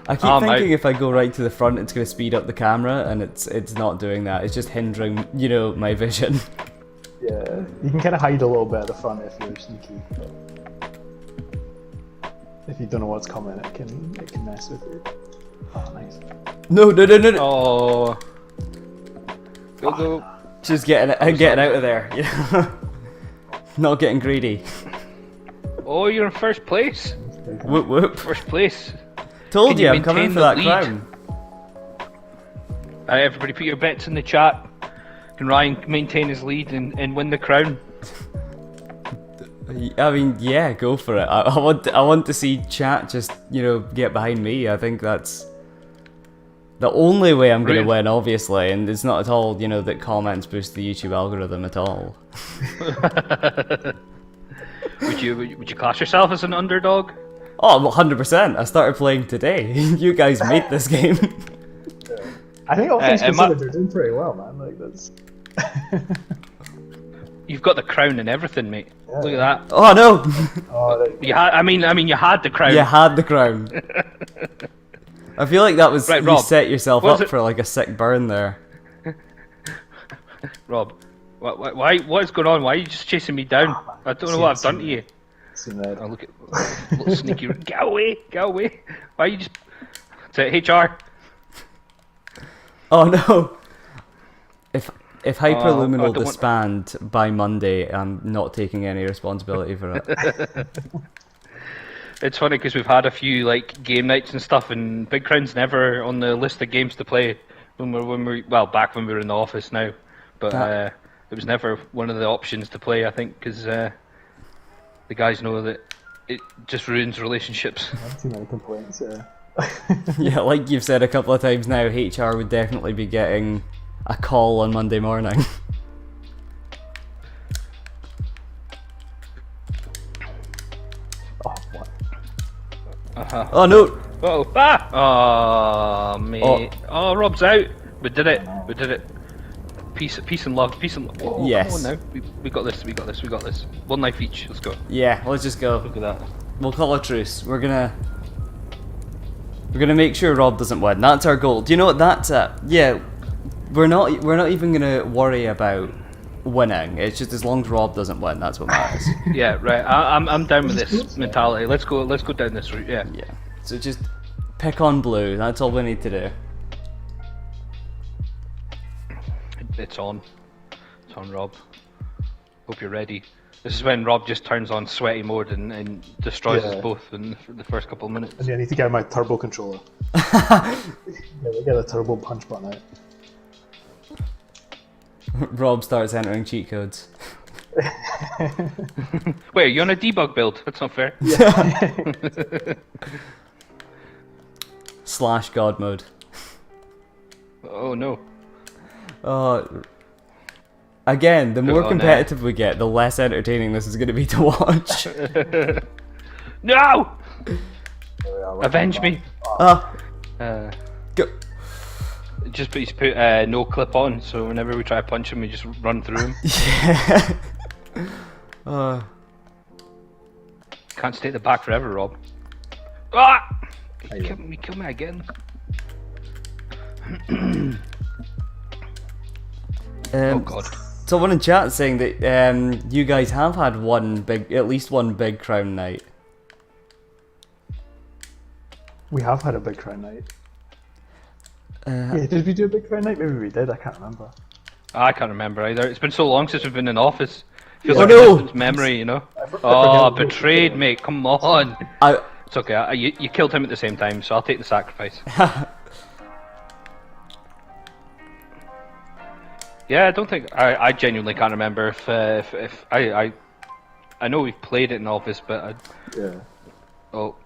I keep thinking if I go right to the front, it's going to speed up the camera, and it's not doing that. It's just hindering, you know, my vision. Yeah, you can kind of hide a little bit at the front if you're sneaky. But if you don't know what's coming, it can mess with you. Oh, nice. No. Oh. Go. Just getting out of there. You know? Not getting greedy. Oh, you're in first place. Whoop whoop. First place. Told Can you, you I'm coming maintain for the that lead? crown. Everybody put your bets in the chat. Can Ryan maintain his lead and win the crown? I mean, yeah, go for it. I want to see chat just, you know, get behind me. I think that's the only way I'm going to win, obviously, and it's not at all, you know, that comments boost the YouTube algorithm at all. Would you class yourself as an underdog? Oh, 100%. I started playing today. You guys made this game. I think all things considered, you're doing pretty well, man. Like that's. You've got the crown and everything, mate. Yeah. Look at that. Oh no! Oh, You had, I mean, you had the crown. You had the crown. I feel like that was Right, you Rob, set yourself what is up it- for like a sick burn there. Rob, what is going on? Why are you just chasing me down? I don't know what I've done to you. seen that. Oh, look at little sneaky. Get away! Get away! Why are you just? It's HR. Oh no! If Hyper I Luminal don't want- disband by Monday, I'm not taking any responsibility for it. It's funny because we've had a few like game nights and stuff, and Big Crown's never on the list of games to play when we back when we were in the office now, but it was never one of the options to play. I think because the guys know that it just ruins relationships. Not too many complaints. Yeah, like you've said a couple of times now, HR would definitely be getting a call on Monday morning. Oh, what? Oh no! Oh, oh, mate. Oh, Rob's out. We did it. We did it. Peace and love. Peace and love. Oh, Yes. Come on now. We got this. We got this. We got this. One knife each. Let's go. Yeah, let's just go. Look at that. We'll call a truce. We're gonna make sure Rob doesn't win. That's our goal. Do you know what that's at? Yeah, we're not even gonna worry about winning. It's just as long as Rob doesn't win, that's what matters. Yeah, right. I'm down with this mentality. Let's go down this route. Yeah. Yeah. So just pick on blue. That's all we need to do. It's on. It's on, Rob. Hope you're ready. This is when Rob just turns on sweaty mode and destroys us both in the first couple of minutes. And I need to get my turbo controller. Yeah, we get a turbo punch button out. Rob starts entering cheat codes. Wait, are you on a debug build? That's not fair. / God mode. Oh no. Again, the more Oh, no. competitive we get, the less entertaining this is going to be to watch. No! There we are, Avenge me. Ah, go. Just please put no clip on, so whenever we try to punch him, we just run through him. Yeah. Can't stay at the back forever, Rob. Ah! Kill me again. Oh god. Someone in chat saying that you guys have had at least one big crown night. We have had a big crown night. Yeah, did we do a big crown night? Maybe we did. I can't remember. I can't remember either. It's been so long since we've been in office. Feels Oh, like no! a distant memory, you know. Oh, betrayed, mate. Come on. It's okay. You killed him at the same time, so I'll take the sacrifice. Yeah, I don't think I genuinely can't remember if I know we've played it in office, but Yeah. oh,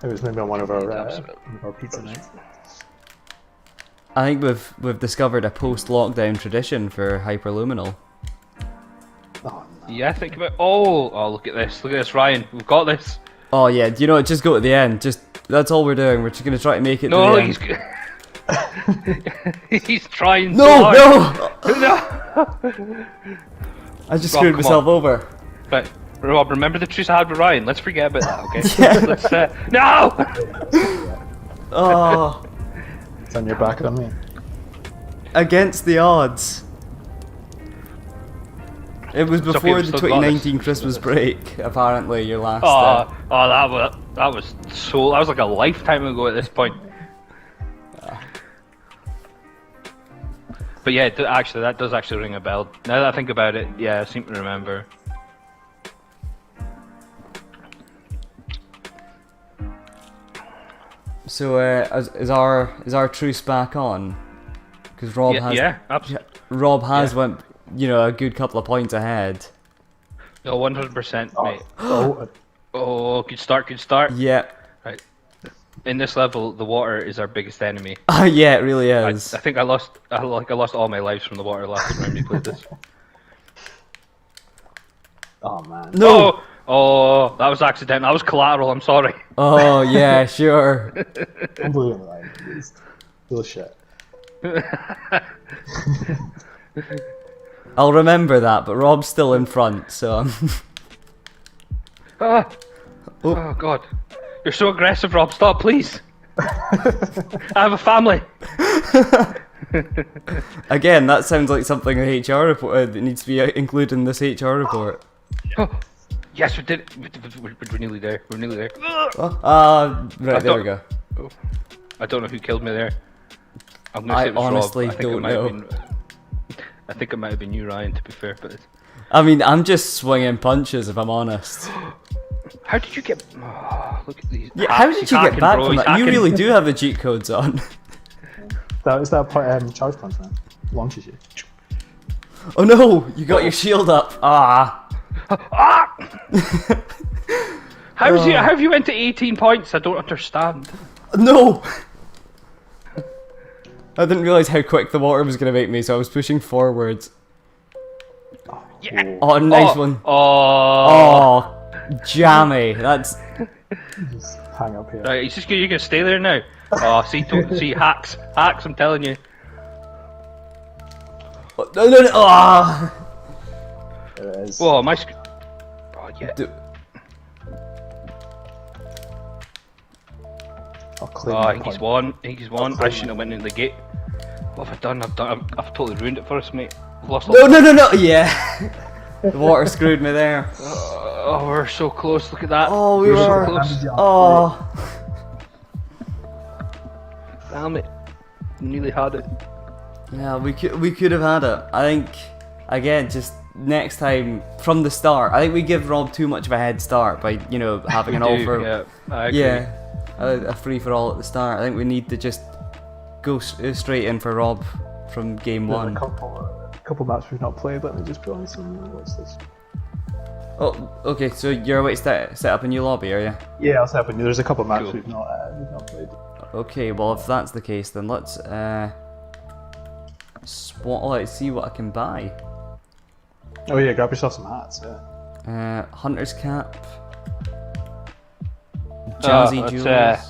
It was maybe on one of our pizza nights. I think we've discovered a post-lockdown tradition for Hyper Luminal. Oh, no. yeah. Think about oh, look at this, Ryan. We've got this. Oh yeah, do you know what? Just go to the end. That's all we're doing. We're just gonna try to make it. No, to the he's end. he's trying. No, so hard. no! No. I just Rob, screwed come myself on. over. Right, Rob. Remember the truce I had with Ryan. Let's forget about that, okay? Yeah. Let's, no. Oh, Turn your back on me. against the odds. It was okay, before we've the still got this. 2019 Christmas break, apparently, your last. That was like a lifetime ago at this point. But yeah, actually, that does actually ring a bell. Now that I think about it, yeah, I seem to remember. So, is our truce back on? Because Rob Absolutely. Rob has went, a good couple of points ahead. No, 100%, mate. Oh, Oh, good start, good start. Yeah. Right. In this level, the water is our biggest enemy. Yeah, it really I is. think I lost all my lives from the water last time we played this. oh man. No. Oh, that was accidental. That was collateral. I'm sorry. Oh yeah, sure. Don't believe in that. It's bullshit. I'll remember that, but Rob's still in front, so. Ah. Oh God, you're so aggressive, Rob. Stop, please. I have a family. Again, that sounds like something a HR report that needs to be included in this HR report. Oh. Yes, we did it. We're nearly there. We're nearly there. Right, there we go. Oh, I don't know who killed me there. I'm gonna say I it was honestly Rob. I think don't it might have know. been. I think it might have been you, Ryan. To be fair, but I mean, I'm just swinging punches if I'm honest. how did you get? Oh, look at these. Yeah, how did He's you get hacking, back bro. from He's that? You hacking. really do have the cheat codes on. That was that charge punch, man. Launches you. Oh no, you got your shield up. Ah. How have you went to 18 points? I don't understand. No! I didn't realise how quick the water was going to make me, so I was pushing forwards. Yeah. Oh, nice one. Oh. Oh, jammy. That's... Just hang up here. Right, you're gonna stay there now. Oh, see, hacks, I'm telling you. No. Ah. There it is. Whoa, my. Oh yeah. I'll clean Oh, that I think he's point. won. I shouldn't have went in the gate. What have I done? I've totally ruined it for us, mate. I've lost all. No. Yeah. The water screwed me there. Oh, we're so close. Look at that. Oh, we we're so were. close. Oh. Damn it. Nearly had it. Yeah, we could have had it. I think, again, just next time from the start. I think we give Rob too much of a head start by having an offer. Yeah, I agree. Yeah, a free for all at the start. I think we need to just go straight in for Rob from game There's one. a couple maps we've not played. Let me just put on some. What's this? Oh, okay. So you're away to set up a new lobby, are you? Yeah, I'll set up. There's a couple maps Cool. we've not played. Okay. Well, if that's the case, then let's let's see what I can buy. Oh yeah, grab yourself some hats. Yeah. Hunter's cap. Jazzy it's, jewels.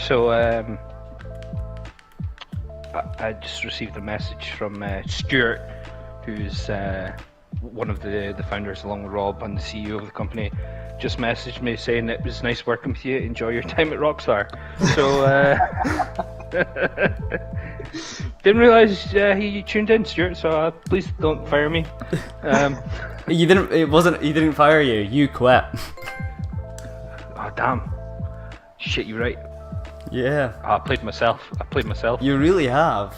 So I just received a message from Stuart, who's one of the founders, along with Rob and the CEO of the company. Just messaged me saying it was nice working with you. Enjoy your time at Rockstar. So didn't realise he tuned in, Stuart. So please don't fire me. You didn't. It wasn't. He didn't fire you. You quit. Oh damn! Shit, you're right. Yeah. Oh, I played myself. You really have.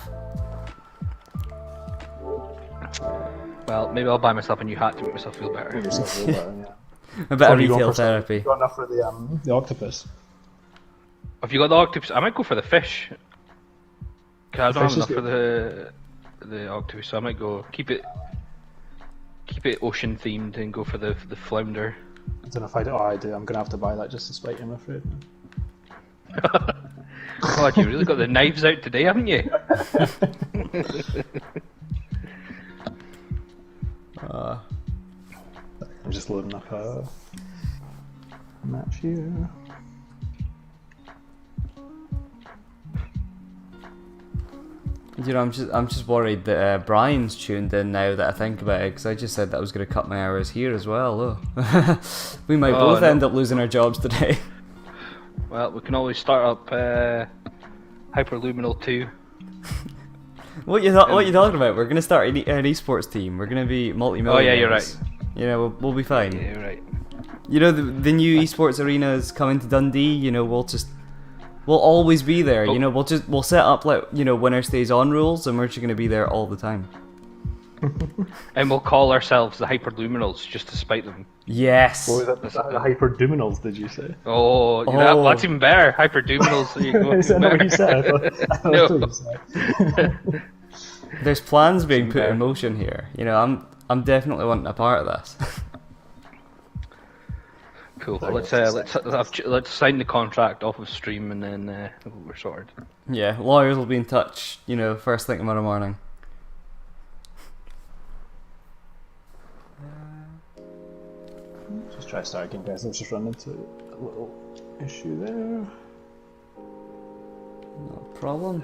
Well, maybe I'll buy myself a new hat to make myself feel better. Make yourself feel better, yeah. A bit Or of you going retail for some- therapy. you got enough for the octopus? Have you got the octopus? I might go for the fish. 'Cause I don't have Fish enough is for the octopus, so I might go keep it ocean themed and go for the flounder. I don't know if I do. Oh, I do. I'm gonna have to buy that just to spite you, I'm afraid. God, you really got the knives out today, haven't you? I'm just loading up a match here. I'm just worried that Brian's tuned in now that I think about it, because I just said that I was going to cut my hours here as well. Oh. We might both no. end up losing our jobs today. Well, we can always start up Hyper Luminal 2. What you talking about? We're gonna start an esports team. We're gonna be multi-millionaires. Oh yeah, you're right. You know, we'll be fine. Yeah, you're right. You know, the new esports arena is coming to Dundee. You know, we'll always be there. You know, we'll set up like, you know, winner stays on rules, and we're just gonna be there all the time. And we'll call ourselves the Hyper Luminals just to spite them. Yes. What was that? The Hyperduminals, did you say? Oh, that's even better. Hyper Luminals. There you go. Is that not what you said? I thought No. that's what you said. There's plans being put in motion here. You know, I'm definitely wanting a part of this. Cool. Let's sign the contract off of stream, and then we're sorted. Yeah, lawyers will be in touch. You know, first thing tomorrow morning. Just try to start again, guys. I've just run into a little issue there. No problem.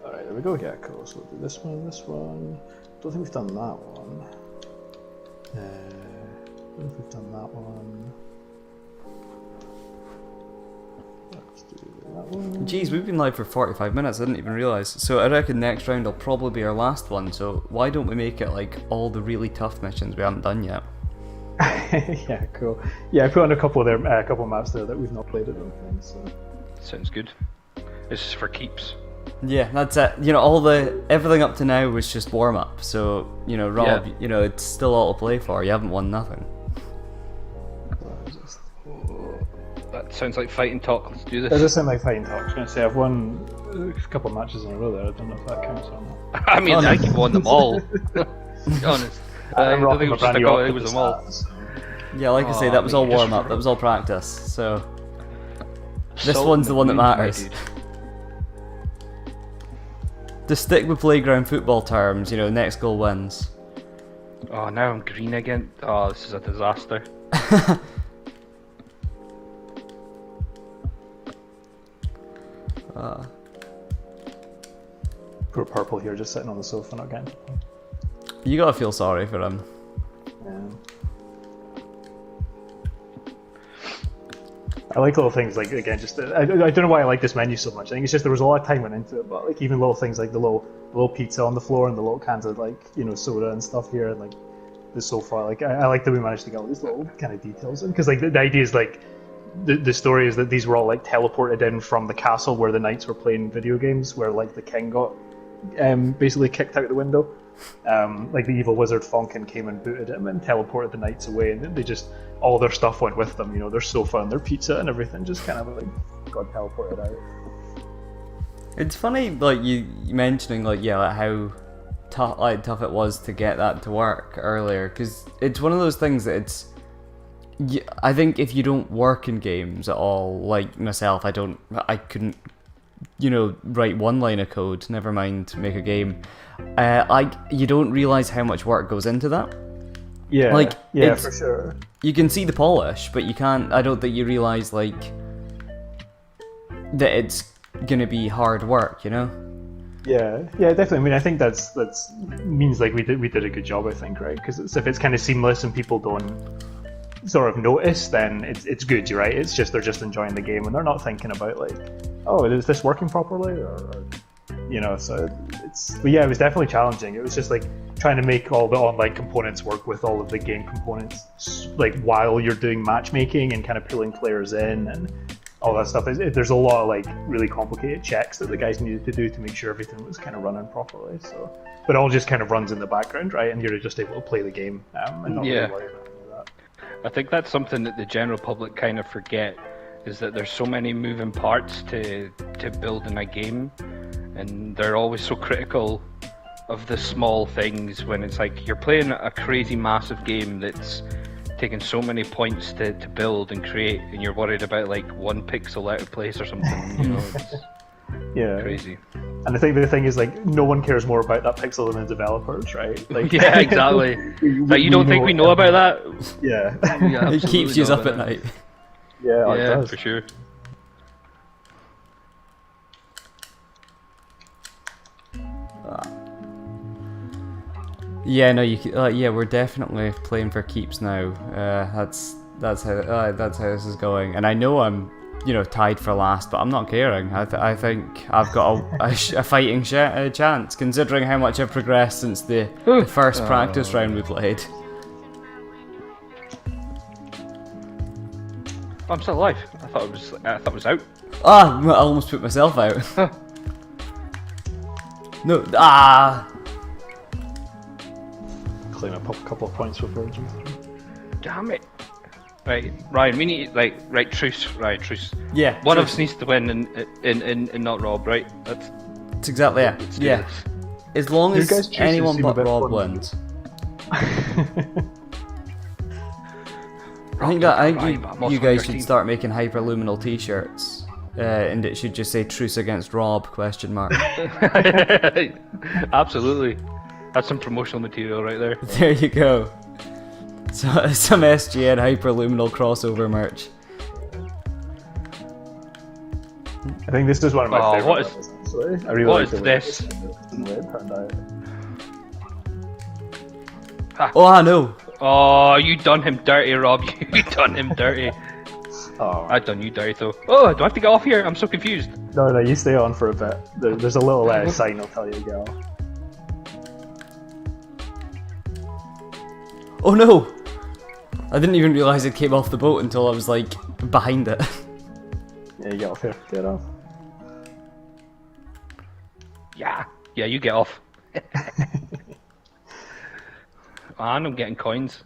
Alright, there we go. Yeah, cool. So we'll do this one. Don't think we've done that one. Don't think we've done that one. Let's do that one. Jeez, we've been live for 45 minutes. I didn't even realise. So I reckon next round will probably be our last one. So why don't we make it like all the really tough missions we haven't done yet? Yeah, cool. Yeah, I put on a couple of maps there that we've not played, I don't think. So. Sounds good. This is for keeps. Yeah, that's it. You know, everything up to now was just warm up. So, you know, Rob, you know, it's still all to play for. You haven't won nothing. That sounds like fighting talk. Let's do That this. does sound like fighting talk. I was going to say, I've won a couple of matches in a row there. I don't know if that counts or not. I mean, I think you've won them all. To be honest. I think it was just it was them all. Yeah, like I say, that was all warm up. That was all practice. So this one's the one that matters. To stick with playground football terms, you know, next goal wins. Oh, now I'm green again. Oh, this is a disaster. Poor Purple here, just sitting on the sofa, not getting to play. You gotta feel sorry for him. Yeah. I like little things like, again, just I don't know why I like this menu so much. I think it's just there was a lot of time went into it, but like even little things like the little pizza on the floor and the little cans of like, you know, soda and stuff here, and like the sofa. Like I like that we managed to get all these little kind of details in, because like the idea is like the story is that these were all like teleported in from the castle where the knights were playing video games, where like the king got basically kicked out the window. Like the evil wizard Fonkin came and booted him and teleported the knights away, and they just all their stuff went with them. You know, their sofa and their pizza and everything just kind of like got teleported out. It's funny, like you mentioning, like like how tough it was to get that to work earlier, because it's one of those things that it's. I think if you don't work in games at all, like myself, I couldn't, you know, write one line of code. Never mind make a game. You don't realize how much work goes into that. Yeah, like yeah, for sure. You can see the polish, but you can't. I don't think you realize like that it's gonna be hard work. You know. Yeah, definitely. I mean, I think that's means like we did a good job. I think, right? Because if it's kind of seamless and people don't sort of notice, then it's good, right? It's just they're just enjoying the game and they're not thinking about like, oh, is this working properly, or you know. So but yeah, it was definitely challenging. It was just like trying to make all the online components work with all of the game components, like while you're doing matchmaking and kind of pulling players in and all that stuff. There's a lot of like really complicated checks that the guys needed to do to make sure everything was kind of running properly. So, but it all just kind of runs in the background, right? And you're just able to play the game and not really worry about any of that. I think that's something that the general public kind of forget, is that there's so many moving parts to building a game, and they're always so critical of the small things when it's like you're playing a crazy massive game that's taking so many points to build and create, and you're worried about like one pixel out of place or something, you know. It's crazy. And I think the thing is, like, no one cares more about that pixel than the developers, right? Like, yeah, exactly. Like, you don't think we know about that? Yeah. It keeps you up at night. Yeah, it does. For sure. Yeah, no, we're definitely playing for keeps now. That's how this is going, and I know I'm tied for last, but I'm not caring. I think I've got a fighting chance, considering how much I've progressed since the first practice round we played. I'm still alive. I thought it was out. Ah, I almost put myself out. No, Claim a couple of points for Virgin. Damn it. Right, Ryan, we need truce. Truce. Yeah. One of us needs to win and not Rob, right? That's exactly it. Let's do Yeah. this. As long You as guys choose to anyone seem a but bit Rob fun. wins. I think you guys should start making Hyper Luminal t-shirts. And it should just say "Truce against Rob?" ? Absolutely. That's some promotional material right there. There you go. So, some SGN Hyperluminal crossover merch. I think this is one of my Oh, favorite. what is- levels, actually. I really what like is the way this? the way it turned out. Oh, I know. Oh, you done him dirty, Rob. You done him dirty. Oh, I done you dirty though. Oh, do I have to get off here? I'm so confused. no, you stay on for a bit. There's a little sign that'll tell you to get off. Oh no! I didn't even realise it came off the boat until I was like behind it. Yeah, you get off here. Get off. Yeah, you get off. And I'm getting coins.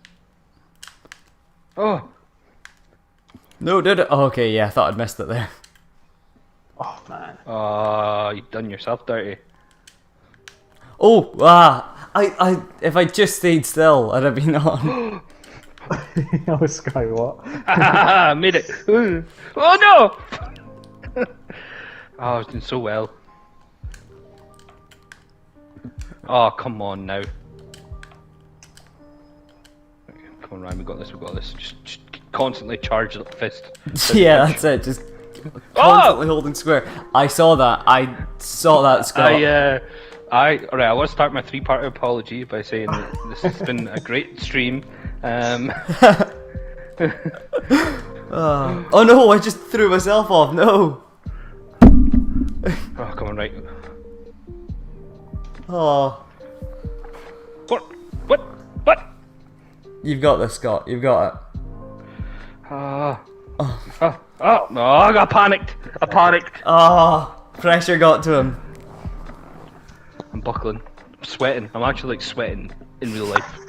Oh, No, did it? Oh, okay, yeah, I thought I'd missed it there. Oh man. you done yourself dirty. Oh, if I just stayed still, I'd have been on. Oh, Sky, what? Made it. Oh no! Oh, I was doing so well. Oh, come on now. Come on, Ryan, we got this. Just constantly charge the fist. Yeah, that's it, just constantly holding square. I saw that, Scott. Alright, I want to start my three-part apology by saying that this has been a great stream. Oh no, I just threw myself off, no! Oh, come on, right. Oh. What? You've got this, Scott, you've got it. No, I got panicked. I panicked. Oh, pressure got to him. I'm buckling. I'm sweating. I'm actually like sweating in real life.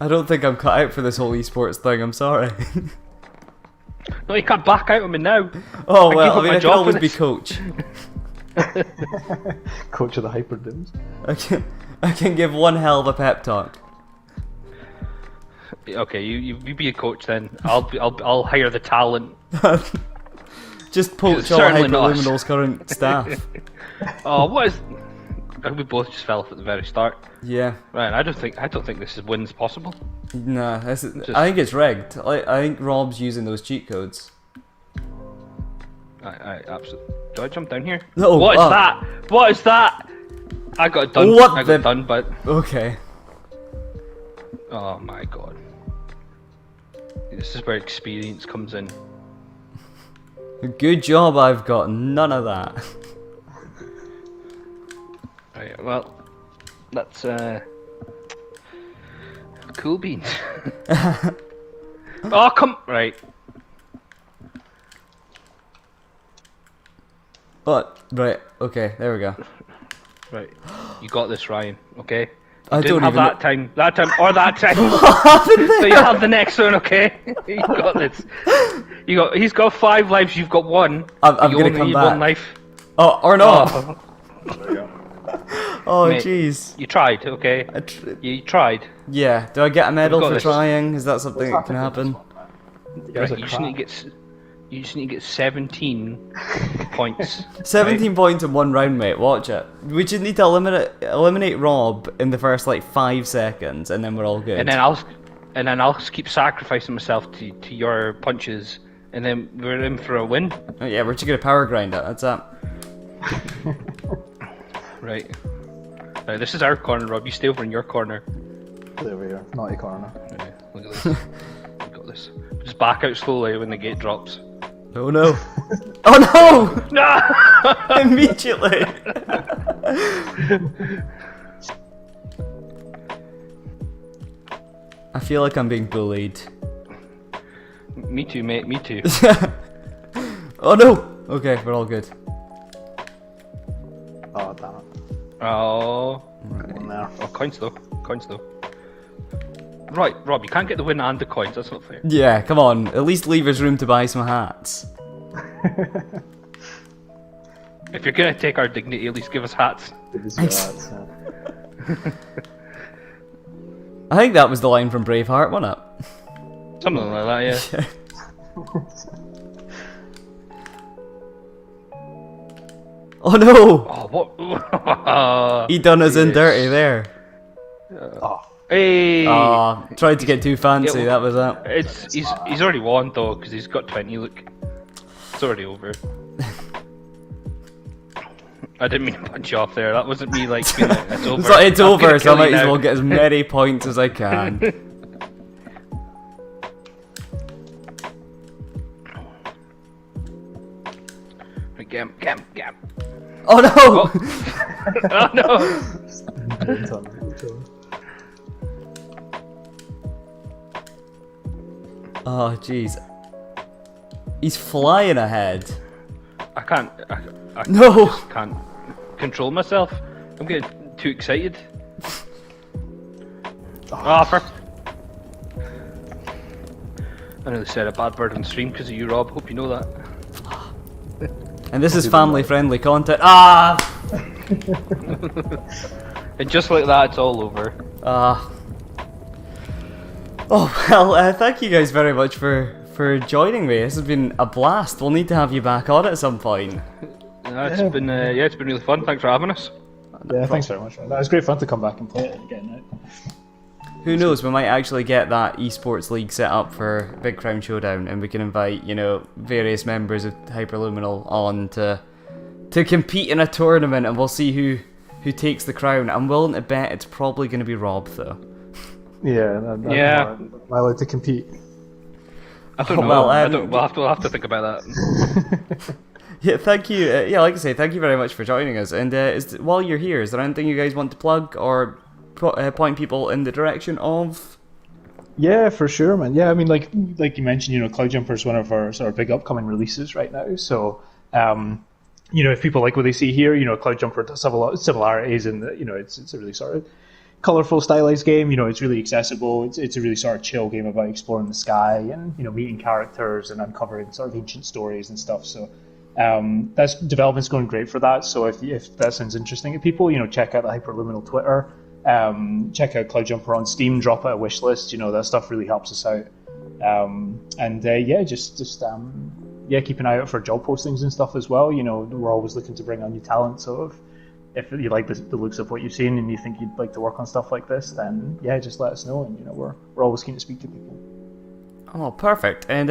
I don't think I'm cut out for this whole esports thing, I'm sorry. No, you can't back out on me now. Oh I well, gave I up mean my I can job for always be this. coach. Coach of the Hyper Dooms. I can give one hell of a pep talk. Okay, you be a coach then. I'll hire the talent. Just poach all certainly not us. Hyperluminal's current staff. Oh, what is? We both just fell off at the very start. Yeah. Right, I don't think this is wins possible. Nah, I think it's rigged. I think Rob's using those cheat codes. I absolutely. Do I jump down here? No, What is that? What is that? I got done. What I the- got done, but Okay. oh my god. This is where experience comes in. Good job, I've got none of that. Right, well, that's cool beans. Oh come right. But, right, okay, there we go. Right, you got this, Ryan. Okay. I Didn't don't have even that time, or that time. So you have the next one, okay? You got this. He's got 5 lives. You've got 1. I'm you gonna only come need back. 1 life. Oh, or not! Oh, Oh, mate. jeez. you tried, okay? You tried. Yeah, do I get a medal got for this. trying? Is that something that can happen? You guys Right, are you just need to get 17 points. 17 points in 1 round, mate. Watch it. We just need to eliminate Rob in the first like 5 seconds, and then we're all good. And then I'll keep sacrificing myself to your punches, and then we're in for a win. Oh, yeah, we're just gonna power grind it. That's it. Right. Right, this is our corner, Rob. You stay over in your corner. There we are. Naughty corner. Right, look at this. We've got back out slowly when the gate drops. Oh no! Oh no! No! Immediately! I feel like I'm being bullied. Me too, mate. Me too. Oh no! Okay, we're all good. Oh, damn it. Oh. No. Oh, coins though. Coins though. Right, Rob, you can't get the win and the coins. That's not fair. Yeah, come on. At least leave us room to buy some hats. If you're gonna take our dignity, at least give us hats. I think that was the line from Braveheart, wasn't it? Something like that, yeah. Oh no! Oh, what? He done us in dirty there. Hey! Tried to get too fancy, Yeah, that was that. He's already won though, because he's got 20. Look, it's already over. I didn't mean to punch you off there. That wasn't me like being like, it's over. It's I'm over, gonna so I kill might you as now. well get as many points as I can. Gam. Oh no! Oh no! Oh jeez. He's flying ahead. I can't. I No! just can't control myself. I'm getting too excited. For... I nearly said a bad word on stream because of you, Rob. Hope you know that. And this is family friendly content. Ah! And just like that, it's all over. Oh well, thank you guys very much for joining me. This has been a blast. We'll need to have you back on at some point. It's been really fun. Thanks for having us. Yeah, thanks very much. Man. That was great fun to come back and play it again. Who knows, we might actually get that esports league set up for Big Crown Showdown, and we can invite, various members of Hyper Luminal on to compete in a tournament, and we'll see who takes the crown. I'm willing to bet it's probably going to be Rob, though. Yeah. Yeah. Am I allowed to compete? I don't know. Well, We'll have to think about that. Yeah, thank you. Like I say, thank you very much for joining us. And while you're here, is there anything you guys want to plug or point people in the direction of? Yeah, for sure, man. Yeah, I mean, like you mentioned, Cloud Jumper is one of our sort of big upcoming releases right now. So, if people like what they see here, Cloud Jumper does have a lot of similarities in that, it's a really sort of colorful, stylized game. It's really accessible. It's a really sort of chill game about exploring the sky and meeting characters and uncovering sort of ancient stories and stuff. So. That's development's going great for that. So if that sounds interesting to people, check out the Hyperluminal Twitter. Check out Cloud Jumper on Steam. Drop out a wish list. That stuff really helps us out. Keep an eye out for job postings and stuff as well. We're always looking to bring on new talent. So if you like the looks of what you've seen and you think you'd like to work on stuff like this, then just let us know. And we're always keen to speak to people. Oh, perfect. And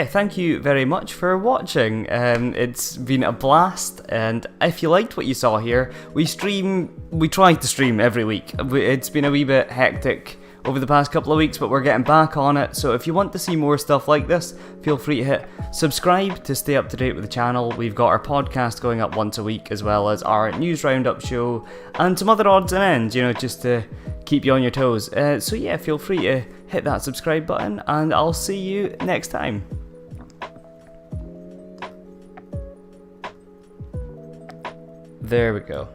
thank you very much for watching. It's been a blast, and if you liked what you saw here, we try to stream every week. It's been a wee bit hectic over the past couple of weeks, but we're getting back on it. So if you want to see more stuff like this, feel free to hit subscribe to stay up to date with the channel. We've got our podcast going up once a week, as well as our news roundup show and some other odds and ends, just to keep you on your toes. Feel free to hit that subscribe button, and I'll see you next time. There we go.